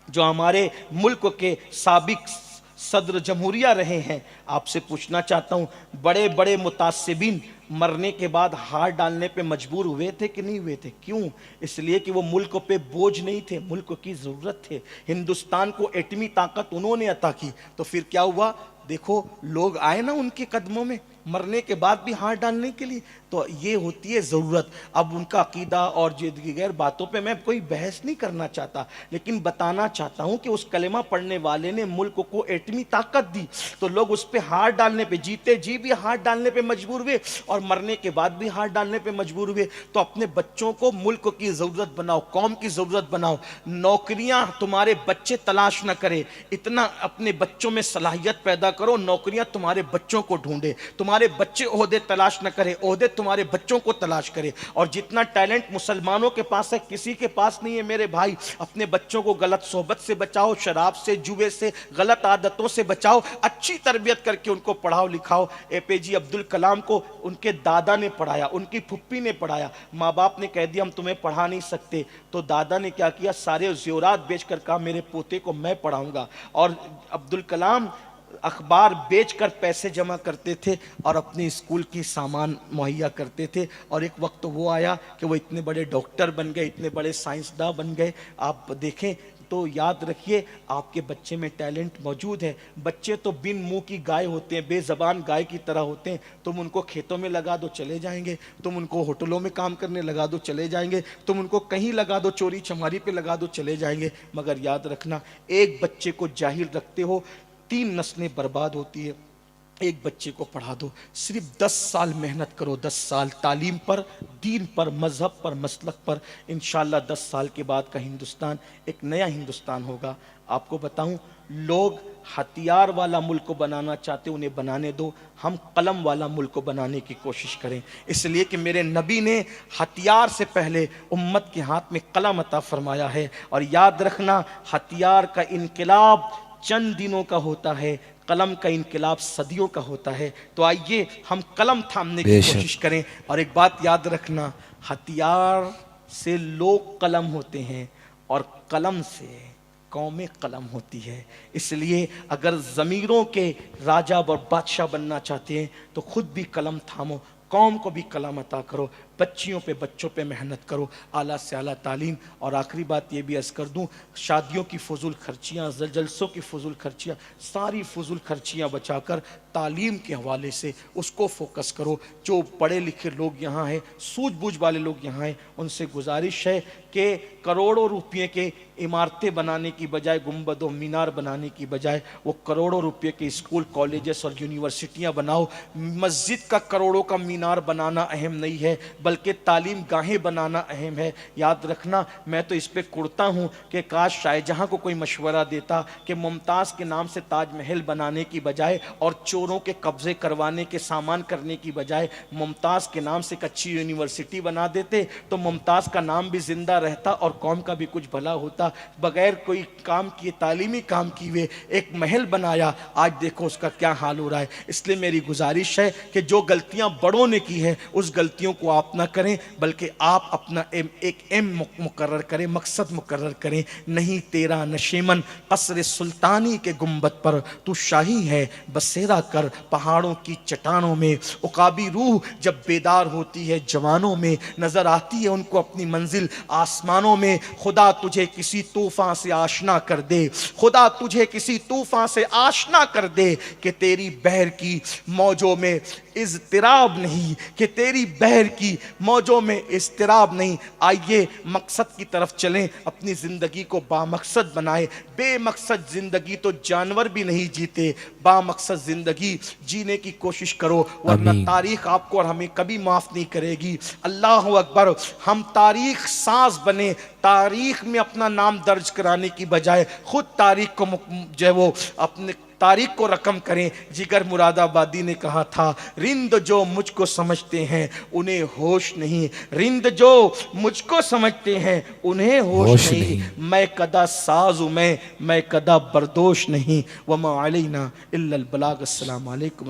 جو ہمارے ملک کے سابق صدر جمہوریہ رہے ہیں، آپ سے پوچھنا چاہتا ہوں بڑے بڑے متعصبین مرنے کے بعد ہار ڈالنے پہ مجبور ہوئے تھے کہ نہیں ہوئے تھے؟ کیوں؟ اس لیے کہ وہ ملک پہ بوجھ نہیں تھے، ملک کی ضرورت تھے۔ ہندوستان کو ایٹمی طاقت انہوں نے عطا کی، تو پھر کیا ہوا؟ دیکھو لوگ آئے نا ان کے قدموں میں، مرنے کے بعد بھی ہاتھ ڈالنے کے لیے. تو یہ ہوتی ہے ضرورت. اب ان کا عقیدہ اور دیگر باتوں پہ میں کوئی بحث نہیں کرنا چاہتا, لیکن بتانا چاہتا ہوں کہ اس کلمہ پڑھنے والے نے ملک کو ایٹمی طاقت دی, تو لوگ اس پہ ہاتھ ڈالنے پہ, جیتے جی بھی ہاتھ ڈالنے پہ مجبور ہوئے اور مرنے کے بعد بھی ہاتھ ڈالنے پہ مجبور ہوئے. تو اپنے بچوں کو ملک کی ضرورت بناؤ, قوم کی ضرورت بناؤ. نوکریاں تمہارے بچے تلاش نہ کرے, اتنا اپنے بچوں میں صلاحیت پیدا کرو, نوکریاں تمہارے بچوں کو ڈھونڈے. تمہارے بچے عہدے تلاش نہ کرے, عہدے تمہارے بچوں کو تلاش کرے. اور جتنا ٹیلنٹ مسلمانوں کے پاس ہے کسی کے پاس نہیں ہے میرے بھائی. اپنے بچوں کو غلط صحبت سے بچاؤ, شراب سے, جوے سے, غلط عادتوں سے بچاؤ. اچھی تربیت کر کے ان کو پڑھاؤ لکھاؤ. اے پی جے عبد الکلام کو ان کے دادا نے پڑھایا, ان کی پھپھی نے پڑھایا. ماں باپ نے کہہ دیا ہم تمہیں پڑھا نہیں سکتے, تو دادا نے کیا کیا, سارے زیورات بیچ کر کہا میرے پوتے کو میں پڑھاؤں گا. اور عبد الکلام اخبار بیچ کر پیسے جمع کرتے تھے اور اپنی اسکول کی سامان مہیا کرتے تھے. اور ایک وقت وہ آیا کہ وہ اتنے بڑے ڈاکٹر بن گئے, اتنے بڑے سائنسداں بن گئے. آپ دیکھیں تو یاد رکھیے آپ کے بچے میں ٹیلنٹ موجود ہے. بچے تو بن منہ کی گائے ہوتے ہیں, بے زبان گائے کی طرح ہوتے ہیں. تم ان کو کھیتوں میں لگا دو چلے جائیں گے, تم ان کو ہوٹلوں میں کام کرنے لگا دو چلے جائیں گے, تم ان کو کہیں لگا دو, چوری چماری پہ لگا دو چلے جائیں گے. مگر یاد رکھنا, ایک بچے کو جاہل رکھتے ہو 3 نسلیں برباد ہوتی ہے. ایک بچے کو پڑھا دو, صرف 10 سال محنت کرو, 10 سال تعلیم پر, دین پر, مذہب پر, مسلک پر. انشاءاللہ 10 سال کے بعد کا ہندوستان ایک نیا ہندوستان ہوگا. آپ کو بتاؤں, لوگ ہتھیار والا ملک کو بنانا چاہتے, انہیں بنانے دو. ہم قلم والا ملک کو بنانے کی کوشش کریں, اس لیے کہ میرے نبی نے ہتھیار سے پہلے امت کے ہاتھ میں قلم عطا فرمایا ہے. اور یاد رکھنا, ہتھیار کا انقلاب چند دنوں کا ہوتا ہے, قلم کا انقلاب صدیوں کا ہوتا ہے. تو آئیے ہم قلم تھامنے کی کوشش کریں. اور ایک بات یاد رکھنا, ہتھیار سے لوگ قلم ہوتے ہیں اور قلم سے قوم قلم ہوتی ہے. اس لیے اگر ضمیروں کے راجہ اور بادشاہ بننا چاہتے ہیں تو خود بھی قلم تھامو, قوم کو بھی قلم عطا کرو, بچیوں پہ بچوں پہ محنت کرو, اعلیٰ سے اعلیٰ تعلیم. اور آخری بات یہ بھی عرض کر دوں, شادیوں کی فضول خرچیاں, جلسوں کی فضول خرچیاں, ساری فضول خرچیاں بچا کر تعلیم کے حوالے سے اس کو فوکس کرو. جو پڑھے لکھے لوگ یہاں ہیں, سوجھ بوجھ والے لوگ یہاں ہیں, ان سے گزارش ہے کہ کروڑوں روپے کے عمارتیں بنانے کی بجائے, گنبد و مینار بنانے کی بجائے, وہ کروڑوں روپے کے اسکول, کالجز اور یونیورسٹیاں بناؤ. مسجد کا کروڑوں کا مینار بنانا اہم نہیں ہے, بلکہ تعلیم گاہیں بنانا اہم ہے. یاد رکھنا, میں تو اس پہ کڑتا ہوں کہ کاش شاہ جہاں کو کوئی مشورہ دیتا کہ ممتاز کے نام سے تاج محل بنانے کی بجائے اور چوروں کے قبضے کروانے کے سامان کرنے کی بجائے ممتاز کے نام سے ایک اچھی یونیورسٹی بنا دیتے, تو ممتاز کا نام بھی زندہ رہتا اور قوم کا بھی کچھ بھلا ہوتا. بغیر کوئی کام کیے, تعلیمی کام کیے ایک محل بنایا, آج دیکھو اس کا کیا حال ہو رہا ہے. اس لیے میری گزارش ہے کہ جو غلطیاں بڑوں نے کی ہے اس غلطیوں کو آپ نہ کریں, بلکہ آپ اپنا ایک ایم مقرر کریں, مقصد مقرر کریں. نہیں تیرا نشیمن قصر سلطانی کے گنبد پر, تو شاہی ہے بسیرا کر پہاڑوں کی چٹانوں میں. عقابی روح جب بیدار ہوتی ہے جوانوں میں, نظر آتی ہے ان کو اپنی منزل آسمانوں میں. خدا تجھے کسی طوفان سے آشنا کر دے, خدا تجھے کسی طوفان سے آشنا کر دے کہ تیری بحر کی موجوں میں اضطراب نہیں, کہ تیری بحر کی موجوں میں اضطراب نہیں. آئیے مقصد کی طرف چلیں, اپنی زندگی کو با مقصد بنائیں. بے مقصد زندگی تو جانور بھی نہیں جیتے, با مقصد زندگی جینے کی کوشش کرو, ورنہ تاریخ آپ کو اور ہمیں کبھی معاف نہیں کرے گی. اللہ اکبر. ہم تاریخ ساز بنے, تاریخ میں اپنا نام درج کرانے کی بجائے خود تاریخ کو جو ہے وہ اپنے تاریخ کو رقم کریں. جگر مراد آبادی نے کہا تھا, رند جو مجھ کو سمجھتے ہیں انہیں ہوش نہیں, رند جو مجھ کو سمجھتے ہیں انہیں ہوش نہیں. میں کدا ساز ہوں, میں کدا بردوش نہیں. وما علینا الا البلاغ. السلام علیکم.